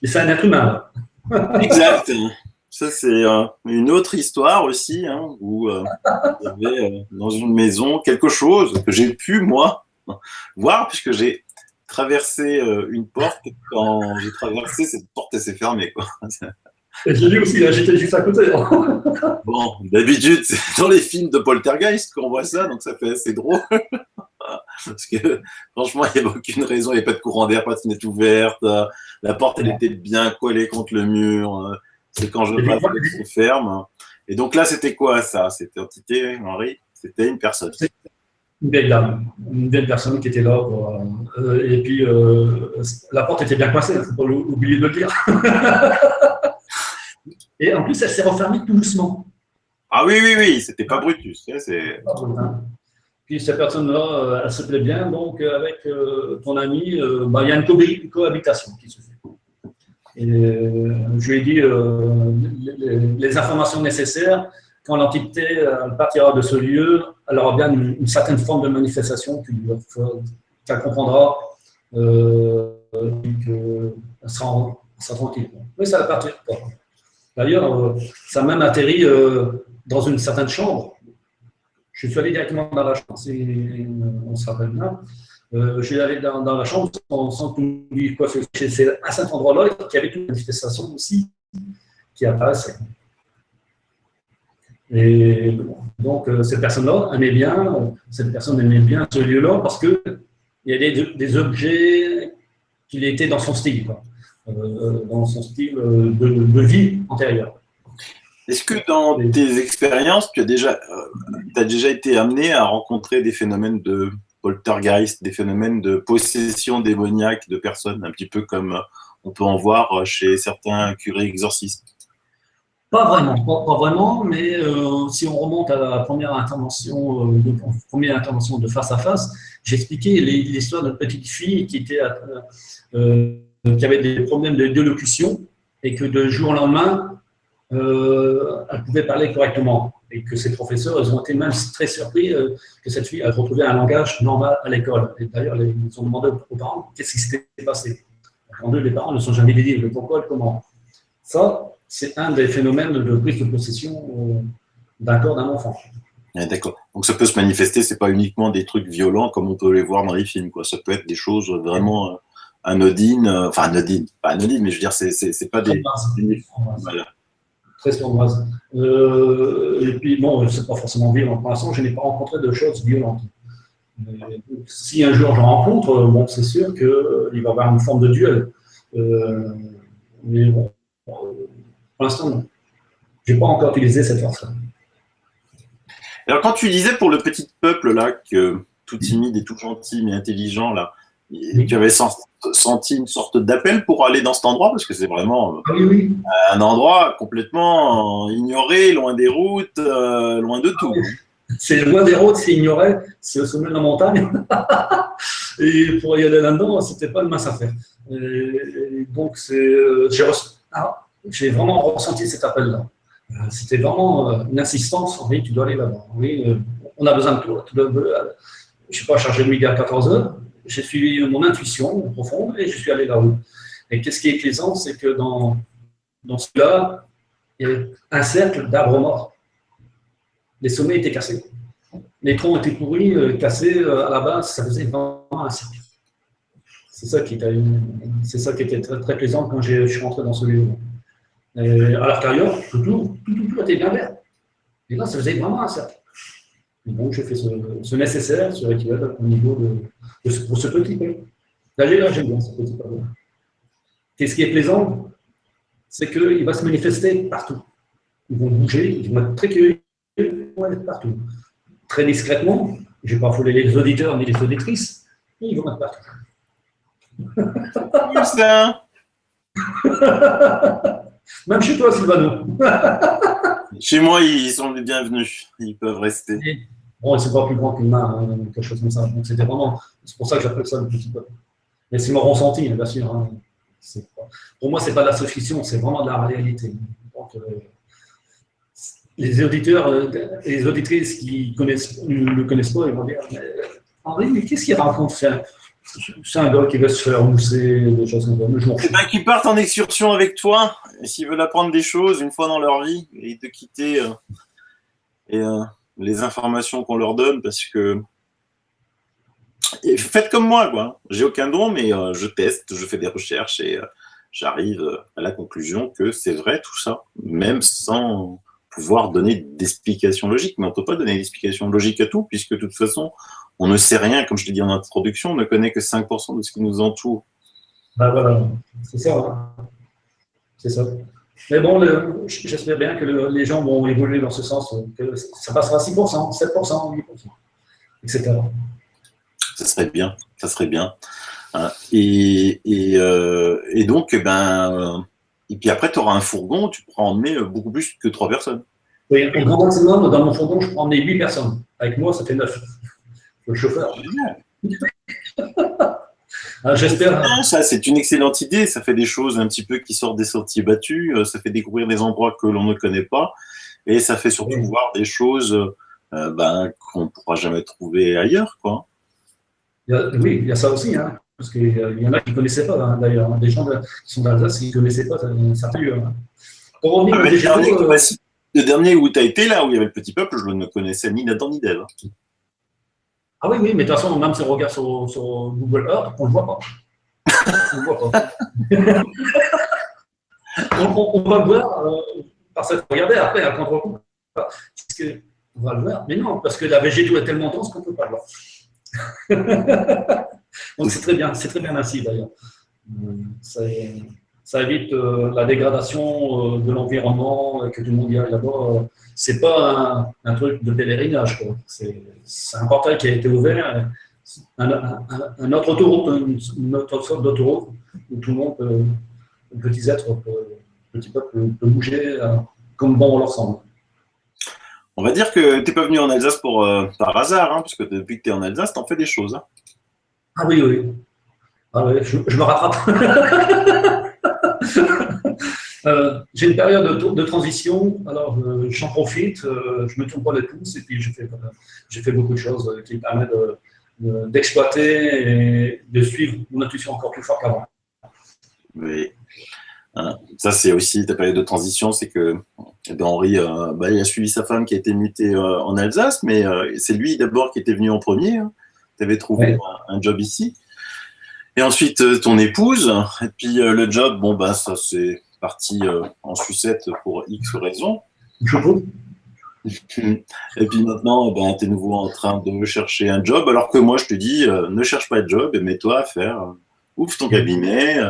[SPEAKER 2] Mais c'est un être humain.
[SPEAKER 1] Exact. Ça, c'est une autre histoire aussi, hein, où il y avait dans une maison quelque chose que j'ai pu, moi, voir, puisque j'ai traversé une porte. Quand j'ai traversé, cette porte, elle s'est fermée, quoi.
[SPEAKER 2] Et j'ai lu aussi, j'étais juste à côté.
[SPEAKER 1] Bon, d'habitude, c'est dans les films de poltergeist qu'on voit ça, donc ça fait assez drôle. Parce que, franchement, il n'y avait aucune raison, il n'y avait pas de courant d'air, pas de fenêtre ouverte, la porte, elle était bien collée contre le mur. C'est quand je passe qu'elle se ferme. Et donc là, c'était quoi ça? Cette entité, Henri? C'était une personne.
[SPEAKER 2] Une belle dame, une belle personne qui était là. Et puis, la porte était bien coincée, il ne faut pas oublier de le dire. Et en plus, elle s'est refermée tout doucement.
[SPEAKER 1] Ah oui, c'était pas Brutus.
[SPEAKER 2] Puis cette personne-là, elle se plaît bien, donc avec ton ami, il y a une cohabitation qui se fait. Et je lui ai dit les informations nécessaires. Quand l'entité partira de ce lieu, elle aura bien une certaine forme de manifestation qu'elle comprendra et qu'elle sera tranquille. Mais ça ne va partir pas. D'ailleurs, ça a même atterri dans une certaine chambre. Je suis allé directement dans la chambre, on se rappelle bien. Je suis allé dans la chambre sans qu'on me dise quoi. C'est à cet endroit-là qu'il y avait une manifestation aussi qui apparaissait. Et donc, cette personne-là aimait bien, ce lieu-là parce qu'il y a des objets qu'il était dans son style, quoi. Dans son style de vie antérieure.
[SPEAKER 1] Est-ce que dans tes expériences, tu as déjà été amené à rencontrer des phénomènes de poltergeist, des phénomènes de possession démoniaque de personnes, un petit peu comme on peut en voir chez certains curés exorcistes?
[SPEAKER 2] Pas vraiment, pas vraiment, mais si on remonte à la première intervention de face à face, j'expliquais l'histoire d'une petite fille qui avait des problèmes d'élocution et que de jour au lendemain, elle pouvait parler correctement. Et que ses professeurs, ils ont été même très surpris que cette fille ait retrouvé un langage normal à l'école. Et d'ailleurs, ils ont demandé aux parents qu'est-ce qui s'était passé. Les parents ne sont jamais dit le pourquoi et comment. Ça, c'est un des phénomènes de prise de possession d'un corps d'un enfant.
[SPEAKER 1] Ah, d'accord. Donc ça peut se manifester, c'est pas uniquement des trucs violents comme on peut les voir dans les films, quoi. Ça peut être des choses vraiment anodines, enfin anodines, pas anodines, mais je veux dire, c'est pas des.
[SPEAKER 2] Voilà. Très sournoise. Et puis, bon, c'est pas forcément violent. Pour l'instant, je n'ai pas rencontré de choses violentes. Mais, si un jour j'en rencontre, bon, c'est sûr qu'il va y avoir une forme de duel. Mais bon, pour l'instant, non. Je n'ai pas encore utilisé cette force-là.
[SPEAKER 1] Alors, quand tu disais pour le petit peuple, là, que tout timide et tout gentil, mais intelligent, là, tu avais senti une sorte d'appel pour aller dans cet endroit, parce que c'est vraiment un endroit complètement ignoré, loin des routes, loin de tout.
[SPEAKER 2] C'est loin des routes, c'est ignoré, c'est au sommet de la montagne. Et pour y aller là-dedans, c'était pas une mince affaire. Et donc, j'ai vraiment ressenti cet appel-là. C'était vraiment une insistance. Oui, tu dois aller là-bas. Oui, on a besoin de toi. Je ne suis pas chargé de midi à 14h. J'ai suivi mon intuition profonde et je suis allé là-haut. Et qu'est-ce qui est plaisant, c'est que dans ce-là, il y a un cercle d'arbres morts. Les sommets étaient cassés. Les troncs étaient pourris, cassés à la base, ça faisait vraiment un cercle. C'est ça qui était très, très plaisant quand je suis rentré dans ce lieu. Et à l'extérieur, tout était bien vert. Et là, ça faisait vraiment un cercle. Et donc, j'ai fait ce nécessaire, ce rituel au niveau pour ce petit peu. D'ailleurs, j'aime bien ce petit peu. Et ce qui est plaisant, c'est qu'il va se manifester partout. Ils vont bouger, ils vont être très curieux, ils vont être partout. Très discrètement, je n'ai pas affolé les auditeurs ni les auditrices, mais ils vont être partout.
[SPEAKER 1] Ça.
[SPEAKER 2] Même chez toi, Sylvano.
[SPEAKER 1] Chez moi, ils sont les bienvenus. Ils peuvent rester.
[SPEAKER 2] Bon, c'est pas plus grand qu'une main, quelque chose comme ça. Donc, c'était vraiment. C'est pour ça que j'appelle ça le petit peuple. Mais c'est mon ressenti, bien sûr. Hein. Pour moi, c'est pas de la science-fiction, c'est vraiment de la réalité. Donc, les auditeurs et les auditrices qui ne le connaissent pas, ils vont dire Henri, mais qu'est-ce qu'il raconte? C'est un gars qui va se faire mousser, des choses comme ça.
[SPEAKER 1] Eh ben, qu'ils partent en excursion avec toi, et s'ils veulent apprendre des choses une fois dans leur vie, et de quitter les informations qu'on leur donne, parce que et faites comme moi, quoi. J'ai aucun don, mais je teste, je fais des recherches et j'arrive à la conclusion que c'est vrai tout ça, même sans pouvoir donner d'explications logiques. Mais on ne peut pas donner d'explications logiques à tout, puisque de toute façon, on ne sait rien, comme je l'ai dit en introduction, on ne connaît que 5% de ce qui nous entoure.
[SPEAKER 2] Ben voilà, c'est ça. Hein. C'est ça. Mais bon, j'espère bien que les gens vont évoluer dans ce sens, que ça passera à 6%, 7%, 8%, etc.
[SPEAKER 1] Ça serait bien, ça serait bien. Et donc, et puis après, tu auras un fourgon, tu pourras emmener beaucoup plus que 3 personnes.
[SPEAKER 2] Oui, au grand maximum, dans mon fourgon, je peux emmener 8 personnes. Avec moi, ça fait 9. Le chauffeur. J'espère.
[SPEAKER 1] Ça, c'est une excellente idée. Ça fait des choses un petit peu qui sortent des sentiers battus. Ça fait découvrir des endroits que l'on ne connaît pas. Et ça fait surtout voir des choses qu'on ne pourra jamais trouver ailleurs, quoi.
[SPEAKER 2] Oui, il y a ça aussi. Hein, parce qu'il y en a qui ne connaissaient pas, hein, d'ailleurs. Hein, des gens qui sont d'Alsace qui ne connaissaient pas certains lieux. Hein. Pour revenir
[SPEAKER 1] le dernier où tu as été, là, où il y avait le petit peuple, je ne connaissais ni Nathan ni Dave.
[SPEAKER 2] Ah oui, mais de toute façon, même si on regarde sur Google Earth, on ne le voit pas. On ne le voit pas. on va le voir par cette. Regardez après, à contre-coup. Est-ce qu'on va le voir? Mais non, parce que la végétaux est tellement dense qu'on ne peut pas le voir. Donc c'est très bien ainsi d'ailleurs. Ça évite la dégradation de l'environnement, que tout le monde y aille là-bas. C'est pas un truc de pèlerinage, quoi. C'est un portail qui a été ouvert, un autre autoroute, une autre sorte d'autoroute où tout le monde, petits êtres, petit peuple peut bouger comme bon leur semble.
[SPEAKER 1] On va dire que tu n'es pas venu en Alsace par hasard, hein, parce que depuis que tu es en Alsace, tu en fais des choses. Hein.
[SPEAKER 2] Ah oui, oui. Ah oui, je me rattrape. J'ai une période de transition, alors j'en profite, je me tourne pas les pouces et puis j'ai fait beaucoup de choses qui me permettent d'exploiter et de suivre mon intuition encore plus fort qu'avant.
[SPEAKER 1] Oui. Ça, c'est aussi ta période de transition, c'est que Henri, il a suivi sa femme qui a été mutée en Alsace, mais c'est lui d'abord qui était venu en premier. Hein. Tu avais trouvé un job ici. Et ensuite, ton épouse. Et puis, le job, ça c'est parti en sucette pour X raisons. Et puis maintenant, tu es nouveau en train de chercher un job, alors que moi, je te dis, ne cherche pas de job et mets-toi à faire. Ouvre ton cabinet,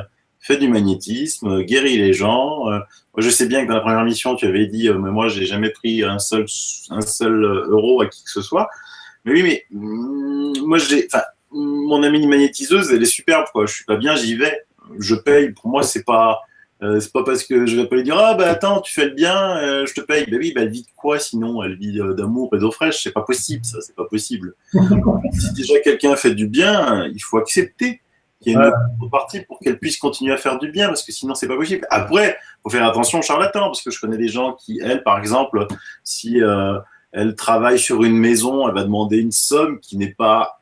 [SPEAKER 1] fais du magnétisme, guéris les gens. Moi, je sais bien que dans la première mission, tu avais dit, mais moi, j'ai jamais pris un seul euro à qui que ce soit. Mais oui, mais moi, mon amie magnétiseuse, elle est superbe, quoi. Je suis pas bien, j'y vais, je paye. Pour moi, c'est pas parce que je vais pas lui dire attends, tu fais le bien, je te paye. Ben oui, elle vit de quoi sinon? Elle vit d'amour et d'eau fraîche. C'est pas possible, ça, c'est pas possible. Si déjà quelqu'un fait du bien, il faut accepter qu'il y ait une autre partie pour qu'elle puisse continuer à faire du bien, parce que sinon c'est pas possible. Après, faut faire attention aux charlatans, parce que je connais des gens qui, elle, par exemple, si elle travaille sur une maison, elle va demander une somme qui n'est pas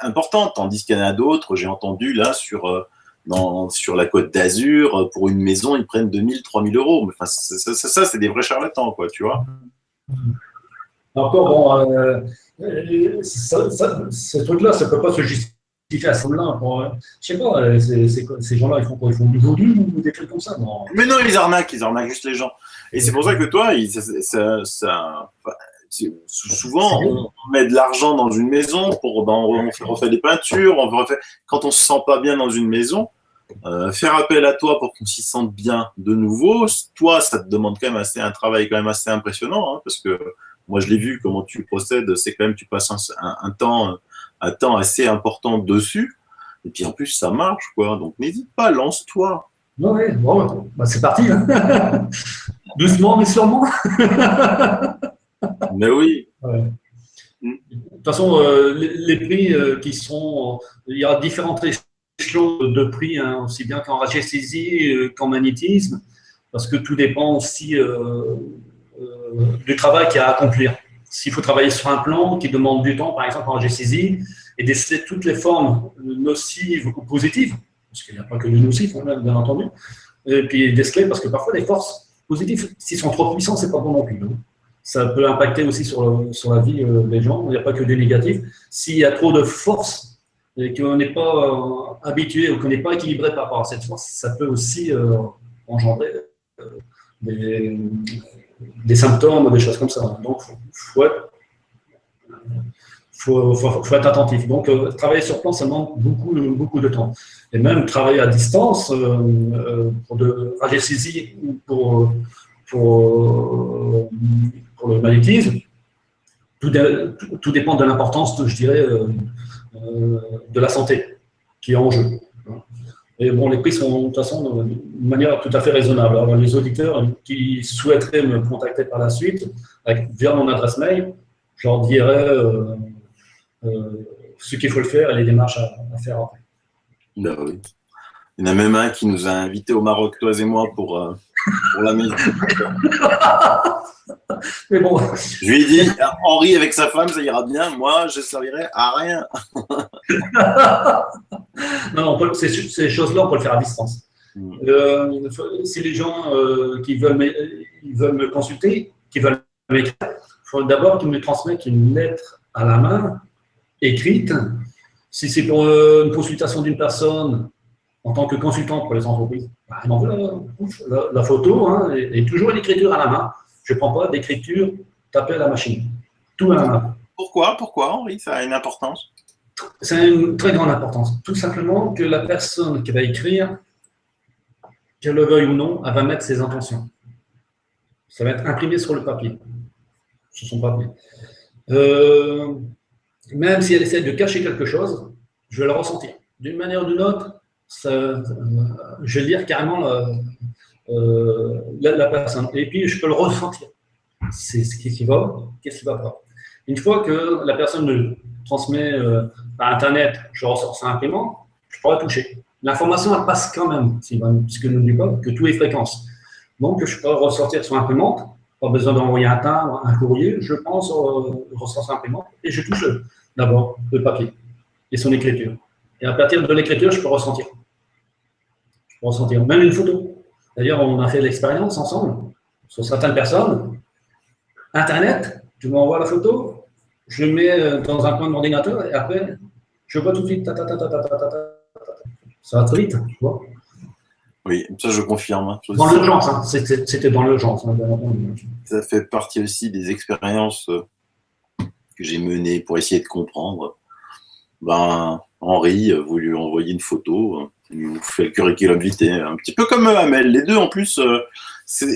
[SPEAKER 1] importante, tandis qu'il y en a d'autres, j'ai entendu là sur la Côte d'Azur, pour une maison, ils prennent 2 000, 3 000 euros. Mais, ça, c'est des vrais charlatans, quoi, tu vois.
[SPEAKER 2] Encore, ce truc-là, ça ne peut pas se justifier à ce moment-là. Je ne sais pas, ces gens-là, ils font quoi? Ils font du volume ou des trucs comme ça? Non.
[SPEAKER 1] Mais non, ils arnaquent juste les gens. Et c'est pour ça que toi, souvent, on met de l'argent dans une maison, on refait des peintures, quand on se sent pas bien dans une maison, faire appel à toi pour qu'on s'y sente bien de nouveau, toi, ça te demande quand même un travail quand même assez impressionnant, hein, parce que moi, je l'ai vu comment tu procèdes, c'est quand même, tu passes un temps assez important dessus, et puis en plus, ça marche, quoi. Donc, n'hésite pas, lance-toi.
[SPEAKER 2] Oui, bon, c'est parti. Hein. Doucement, mais sûrement.
[SPEAKER 1] Mais oui.
[SPEAKER 2] Ouais. De toute façon, les prix qui sont. Il y a différentes échelons de prix, hein, aussi bien qu'en radiesthésie qu'en magnétisme, parce que tout dépend aussi du travail qu'il y a à accomplir. S'il faut travailler sur un plan qui demande du temps, par exemple en radiesthésie, et déceler toutes les formes nocives ou positives, parce qu'il n'y a pas que du nocif, bien entendu, et puis déceler, parce que parfois les forces positives, s'ils sont trop puissants, c'est pas bon non plus. Hein. Ça peut impacter aussi sur la vie des gens. Il n'y a pas que des négatifs. S'il y a trop de force et qu'on n'est pas habitué ou qu'on n'est pas équilibré par rapport à cette force, ça peut aussi engendrer des symptômes ou des choses comme ça. Donc, faut être attentif. Donc, travailler sur plan, ça demande beaucoup de temps. Et même travailler à distance pour de radiesthésie ou pour le magnétisme, tout dépend de l'importance, je dirais, de la santé qui est en jeu. Et bon, les prix sont de toute façon d'une manière tout à fait raisonnable. Alors, les auditeurs qui souhaiteraient me contacter par la suite, via mon adresse mail, je leur dirai ce qu'il faut le faire et les démarches à faire après.
[SPEAKER 1] Ben oui. Il y en a même un qui nous a invités au Maroc, toi et moi, pour la maison.
[SPEAKER 2] Mais bon.
[SPEAKER 1] Je lui ai dit, Henri avec sa femme, ça ira bien. Moi, je ne servirai à rien.
[SPEAKER 2] Non, ces choses-là, on peut le faire à distance. Si les gens qui veulent me consulter, qui veulent m'écrire, il faut d'abord qu'ils me transmettent une lettre à la main, écrite. Si c'est pour une consultation d'une personne, en tant que consultant pour les entreprises, la photo, hein, et toujours une écriture à la main. Je ne prends pas d'écriture tapée à la machine. Tout à la main.
[SPEAKER 1] Pourquoi, Henri, ça a une importance?
[SPEAKER 2] Ça a une très grande importance. Tout simplement que la personne qui va écrire, qu'elle le veuille ou non, elle va mettre ses intentions. Ça va être imprimé sur le papier, sur son papier. Même si elle essaie de cacher quelque chose, je vais le ressentir. D'une manière ou d'une autre, je vais lire carrément la personne. Et puis, je peux le ressentir. C'est ce qui va, qu'est-ce qui ne va pas. Une fois que la personne me transmet par Internet, je ressors ça imprimant, je pourrais toucher. L'information, elle passe quand même, puisque n'oublie pas que tout est fréquence. Donc, je peux ressortir sur imprimante, pas besoin d'envoyer un timbre, un courrier, je prends ressort sur imprimante et je touche d'abord le papier et son écriture. Et à partir de l'écriture, je peux ressentir. Je peux ressentir même une photo. D'ailleurs, on a fait l'expérience ensemble sur certaines personnes. Internet, tu m'envoies la photo, je le mets dans un coin de mon ordinateur et après, je vois tout de suite. Ça va très vite, tu vois.
[SPEAKER 1] Oui, ça je confirme.
[SPEAKER 2] Dans l'urgence, hein. C'était dans l'urgence. Hein.
[SPEAKER 1] Ça fait partie aussi des expériences que j'ai menées pour essayer de comprendre. Henri, vous lui envoyez une photo, il vous fait le curriculum vitae, un petit peu comme Amel. Les deux en plus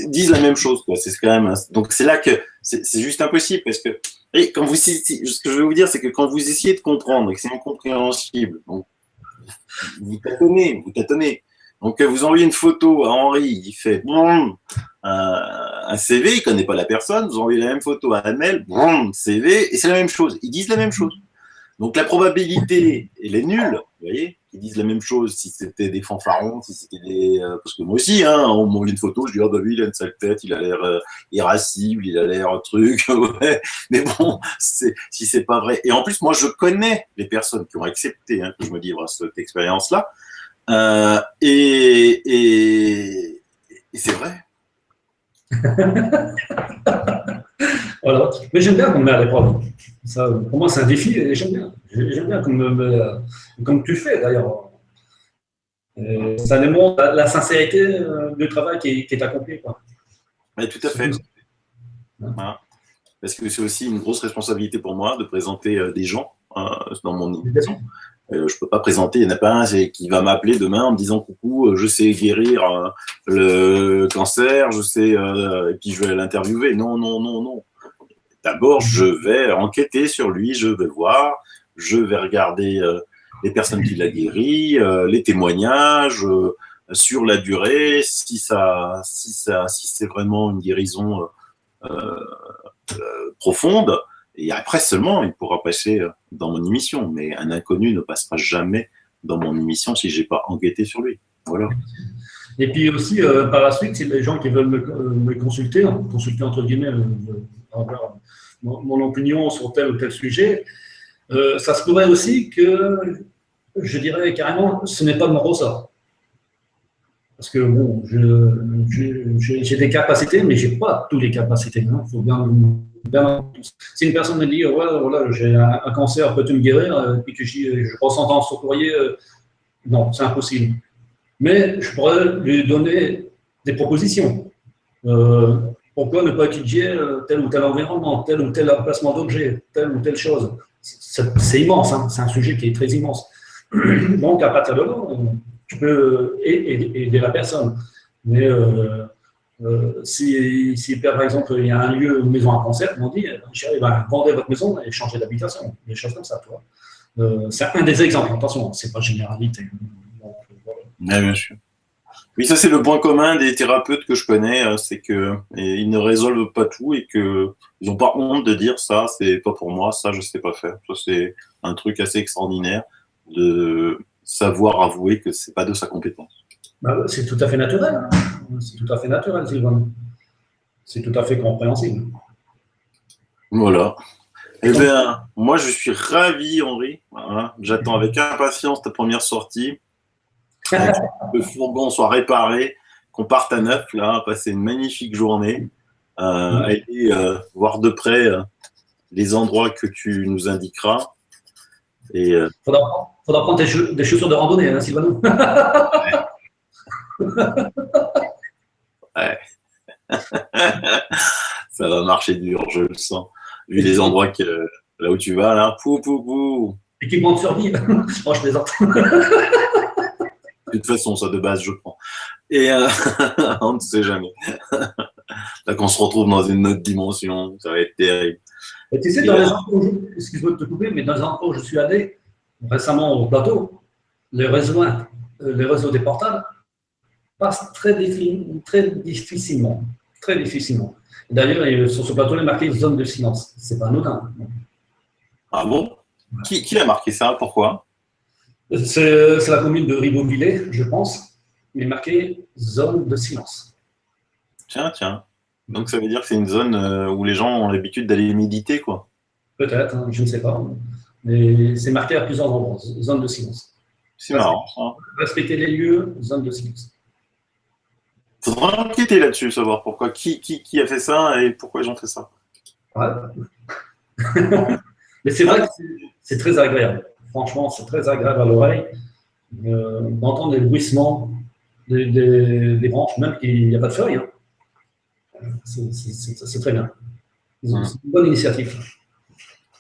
[SPEAKER 1] disent la même chose, quoi. C'est quand même. Donc c'est là que c'est juste impossible parce que quand vous, ce que je veux vous dire, c'est que quand vous essayez de comprendre et que c'est incompréhensible, donc vous tâtonnez. Donc, vous envoyez une photo à Henri, il fait un CV, il ne connaît pas la personne. Vous envoyez la même photo à Amel, CV, et c'est la même chose. Ils disent la même chose. Donc, la probabilité, elle est nulle, vous voyez, qu'ils disent la même chose si c'était des fanfarons, si c'était des. Parce que moi aussi, hein, on m'envoie une photo, je dis, lui, il a une sale tête, il a l'air irascible, il a l'air truc, ouais. Mais bon, si c'est pas vrai. Et en plus, moi, je connais les personnes qui ont accepté que je me livre à cette expérience-là. Et c'est vrai.
[SPEAKER 2] Voilà. Mais j'aime bien qu'on me met à l'épreuve. Ça, pour moi, c'est un défi et j'aime bien. J'aime bien comme tu fais d'ailleurs. Ça démontre la sincérité du travail qui est accompli. Quoi.
[SPEAKER 1] Oui, tout à fait. Voilà. Parce que c'est aussi une grosse responsabilité pour moi de présenter des gens dans mon émission. Je ne peux pas présenter, il n'y en a pas un qui va m'appeler demain en me disant coucou, je sais guérir le cancer, je sais, et puis je vais l'interviewer. Non. D'abord, je vais enquêter sur lui, je vais voir, je vais regarder les personnes qui l'ont guéri, les témoignages sur la durée, si c'est vraiment une guérison profonde. Et après seulement, il pourra passer dans mon émission. Mais un inconnu ne passera jamais dans mon émission si je n'ai pas enquêté sur lui. Voilà.
[SPEAKER 2] Et puis aussi, par la suite, si les gens qui veulent me consulter entre guillemets, avoir mon opinion sur tel ou tel sujet, ça se pourrait aussi que, je dirais carrément, ce n'est pas de mon ressort. Parce que bon, j'ai des capacités, mais je n'ai pas toutes les capacités. Il faut bien. Si une personne me dit voilà, j'ai un cancer, peux-tu me guérir? Et puis que je ressens dans son courrier, non, c'est impossible. Mais je pourrais lui donner des propositions. Pourquoi ne pas étudier tel ou tel environnement, tel ou tel emplacement d'objet, telle ou telle chose? C'est immense, hein, c'est un sujet qui est très immense. Donc, à partir de là, tu peux aider la personne. Mais si par exemple, il y a un lieu, une maison à cancer, on dit, chérie, vendez votre maison et changez d'habitation. Des choses comme ça, tu vois. C'est un des exemples. Attention, c'est pas généralité. Donc,
[SPEAKER 1] voilà. Bien sûr. Oui, ça c'est le point commun des thérapeutes que je connais, c'est qu'ils ne résolvent pas tout et qu'ils n'ont pas honte de dire ça, c'est pas pour moi, ça je sais pas faire. Ça c'est un truc assez extraordinaire de savoir avouer que c'est pas de sa compétence.
[SPEAKER 2] C'est tout à fait naturel. Hein. C'est tout à fait naturel, Sylvain. C'est tout à fait compréhensible.
[SPEAKER 1] Voilà. Eh bien, moi je suis ravi, Henri. Voilà. J'attends avec impatience ta première sortie. Que le fourgon soit réparé, qu'on parte à neuf, là, passer une magnifique journée, aller voir de près les endroits que tu nous indiqueras. Et
[SPEAKER 2] faudra prendre des chaussures de randonnée, hein, Sylvain.
[SPEAKER 1] Ouais. Ça va marcher dur, je le sens. Vu les endroits là où tu vas, là, pou, pou, pou.
[SPEAKER 2] Équipement de survie. Moi, je plaisante.
[SPEAKER 1] De toute façon, ça de base, je prends. Et on ne sait jamais. Là, qu'on se retrouve dans une autre dimension, ça va être terrible.
[SPEAKER 2] Et tu sais, dans les endroits excuse-moi de te couper, mais dans les endroits où je suis allé récemment au plateau, les réseaux des portables passent très difficilement. Très difficilement. D'ailleurs, sur ce plateau, il est marqué zone de silence. C'est pas anodin.
[SPEAKER 1] Ah bon? Qui a marqué ça? Pourquoi?
[SPEAKER 2] C'est la commune de Ribeauvillé, je pense. Il est marqué zone de silence.
[SPEAKER 1] Tiens. Donc ça veut dire que c'est une zone où les gens ont l'habitude d'aller méditer, quoi.
[SPEAKER 2] Peut-être, hein, je ne sais pas. Mais c'est marqué à plusieurs endroits, zone de silence.
[SPEAKER 1] C'est marrant, ça.
[SPEAKER 2] Respecter les lieux, zone de silence.
[SPEAKER 1] Faudra enquêter là-dessus, savoir pourquoi. Qui a fait ça et pourquoi ils ont fait ça.
[SPEAKER 2] Ouais. Mais c'est vrai que c'est très agréable. Franchement, c'est très agréable à l'oreille d'entendre les bruissements des branches, même qu'il n'y a pas de feuilles. Hein. C'est très bien. C'est une bonne initiative.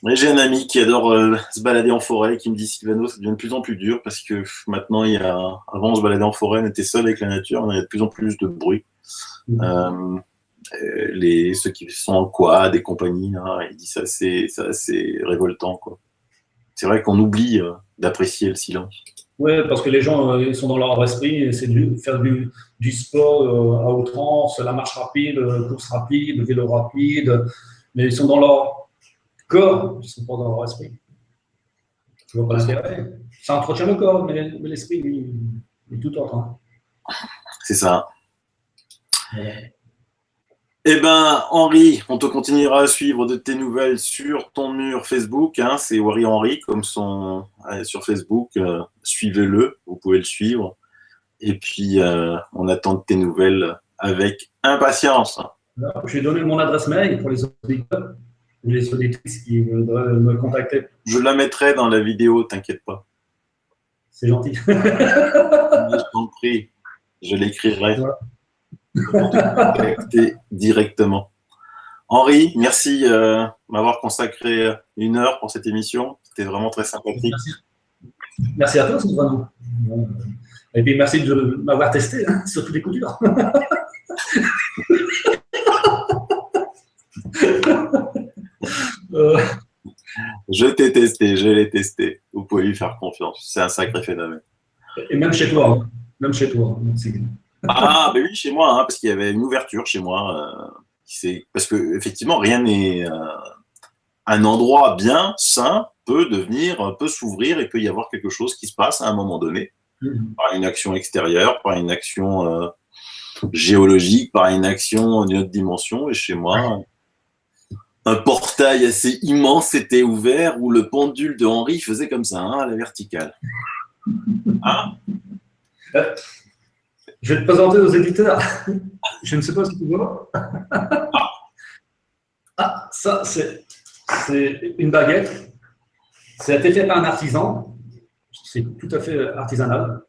[SPEAKER 1] Ouais, j'ai un ami qui adore se balader en forêt, qui me dit Sylvano, ça devient de plus en plus dur parce que maintenant, avant, on se baladait en forêt, on était seul avec la nature, il y a de plus en plus de bruit. Ceux qui sont en quad et compagnie, là, il dit ça, c'est révoltant, quoi. C'est vrai qu'on oublie d'apprécier le silence.
[SPEAKER 2] Oui, parce que les gens ils sont dans leur esprit, c'est de faire du sport à outrance, la marche rapide, course rapide, vélo rapide, mais ils sont dans leur corps, ils ne sont pas dans leur esprit. Je vois pas l'intérêt. Ça entretient le corps, mais l'esprit, lui, est tout autre. Hein.
[SPEAKER 1] C'est ça. Ouais. Eh bien, Henri, on te continuera à suivre de tes nouvelles sur ton mur Facebook. Hein, c'est Wari Henri, comme sur Facebook. Suivez-le, vous pouvez le suivre. Et puis, on attend de tes nouvelles avec impatience.
[SPEAKER 2] Alors, je vais donner mon adresse mail pour les auditeurs ou les auditrices qui voudraient me contacter.
[SPEAKER 1] Je la mettrai dans la vidéo, t'inquiète pas.
[SPEAKER 2] C'est gentil.
[SPEAKER 1] Je t'en prie, je l'écrirai. Voilà. Contacter directement. Henri, merci de m'avoir consacré 1 heure pour cette émission. C'était vraiment très sympathique.
[SPEAKER 2] Merci à toi, Sylvano. Et puis merci de m'avoir testé hein, sur tous les coups durs.
[SPEAKER 1] Je l'ai testé. Vous pouvez lui faire confiance. C'est un sacré phénomène.
[SPEAKER 2] Et même chez toi. Hein. Même chez toi.
[SPEAKER 1] Ah, ben oui, chez moi, hein, parce qu'il y avait une ouverture chez moi. Parce que effectivement, rien n'est. Un endroit bien sain peut s'ouvrir et peut y avoir quelque chose qui se passe à un moment donné, par une action extérieure, par une action géologique, par une action d'une autre dimension. Et chez moi, un portail assez immense était ouvert où le pendule de Henri faisait comme ça, hein, à la verticale. Hein?
[SPEAKER 2] Je vais te présenter aux éditeurs. Je ne sais pas si tu vois. Ah, ça, c'est une baguette. Ça a été fait par un artisan. C'est tout à fait artisanal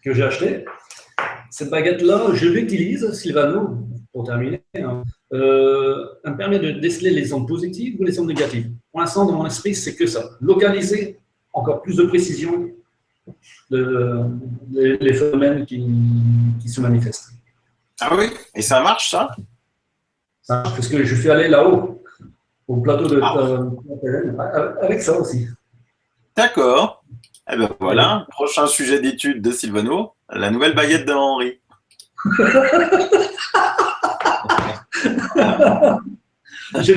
[SPEAKER 2] que j'ai acheté. Cette baguette-là, je l'utilise, Sylvano, pour terminer. Hein, elle me permet de déceler les ondes positives ou les ondes négatives. Pour l'instant, dans mon esprit, c'est que ça. Localiser encore plus de précision les phénomènes qui se manifestent.
[SPEAKER 1] Ah oui? Et ça marche, ça?
[SPEAKER 2] Ça marche, parce que je suis allé là-haut, au plateau de avec ça aussi.
[SPEAKER 1] D'accord. Eh ben voilà, prochain sujet d'étude de Sylvano, la nouvelle baguette de Henri.
[SPEAKER 2] J'ai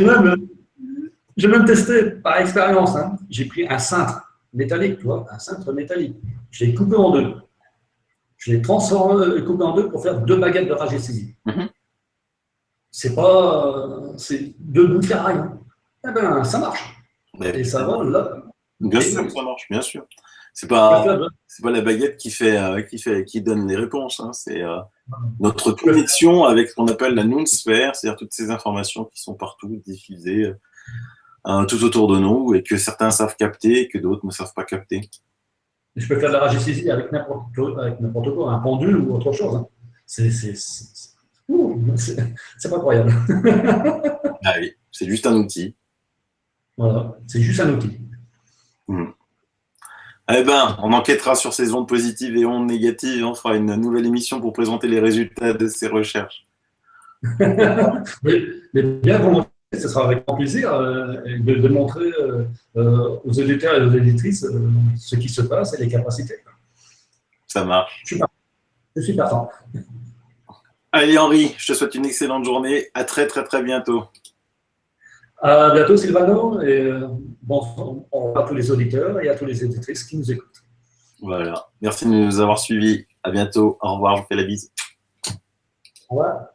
[SPEAKER 2] même testé par expérience. Hein. J'ai pris un cintre métallique, tu vois, un cintre métallique. Je l'ai coupé en deux. Je l'ai transformé, coupé en deux pour faire 2 baguettes de radiesthésie. C'est pas, c'est 2 bouts de ferraille. Hein. Eh ben, ça marche. Mais et ça va là.
[SPEAKER 1] Bien sûr que ça marche, bien sûr. C'est pas la baguette qui donne les réponses. Hein. C'est notre connexion avec ce qu'on appelle la noonsphère, c'est-à-dire toutes ces informations qui sont partout diffusées tout autour de nous et que certains savent capter et que d'autres ne savent pas capter.
[SPEAKER 2] Je peux faire de la radiesthésie avec n'importe quoi, un pendule ou autre chose. Hein. C'est pas croyable.
[SPEAKER 1] Ah oui, c'est juste un outil.
[SPEAKER 2] Voilà, c'est juste un outil.
[SPEAKER 1] Hmm. Eh ben, on enquêtera sur ces ondes positives et ondes négatives. On fera une nouvelle émission pour présenter les résultats de ces recherches.
[SPEAKER 2] Mais bien volontiers, ce sera avec grand plaisir de montrer aux auditeurs et aux éditrices ce qui se passe et les capacités.
[SPEAKER 1] Ça marche.
[SPEAKER 2] Je suis partant.
[SPEAKER 1] Allez Henri, je te souhaite une excellente journée. À très très très bientôt.
[SPEAKER 2] À bientôt, Sylvano, et bon, au revoir à tous les auditeurs et à tous les éditrices qui nous écoutent.
[SPEAKER 1] Voilà. Merci de nous avoir suivis. À bientôt. Au revoir. Je vous fais la bise.
[SPEAKER 2] Au revoir.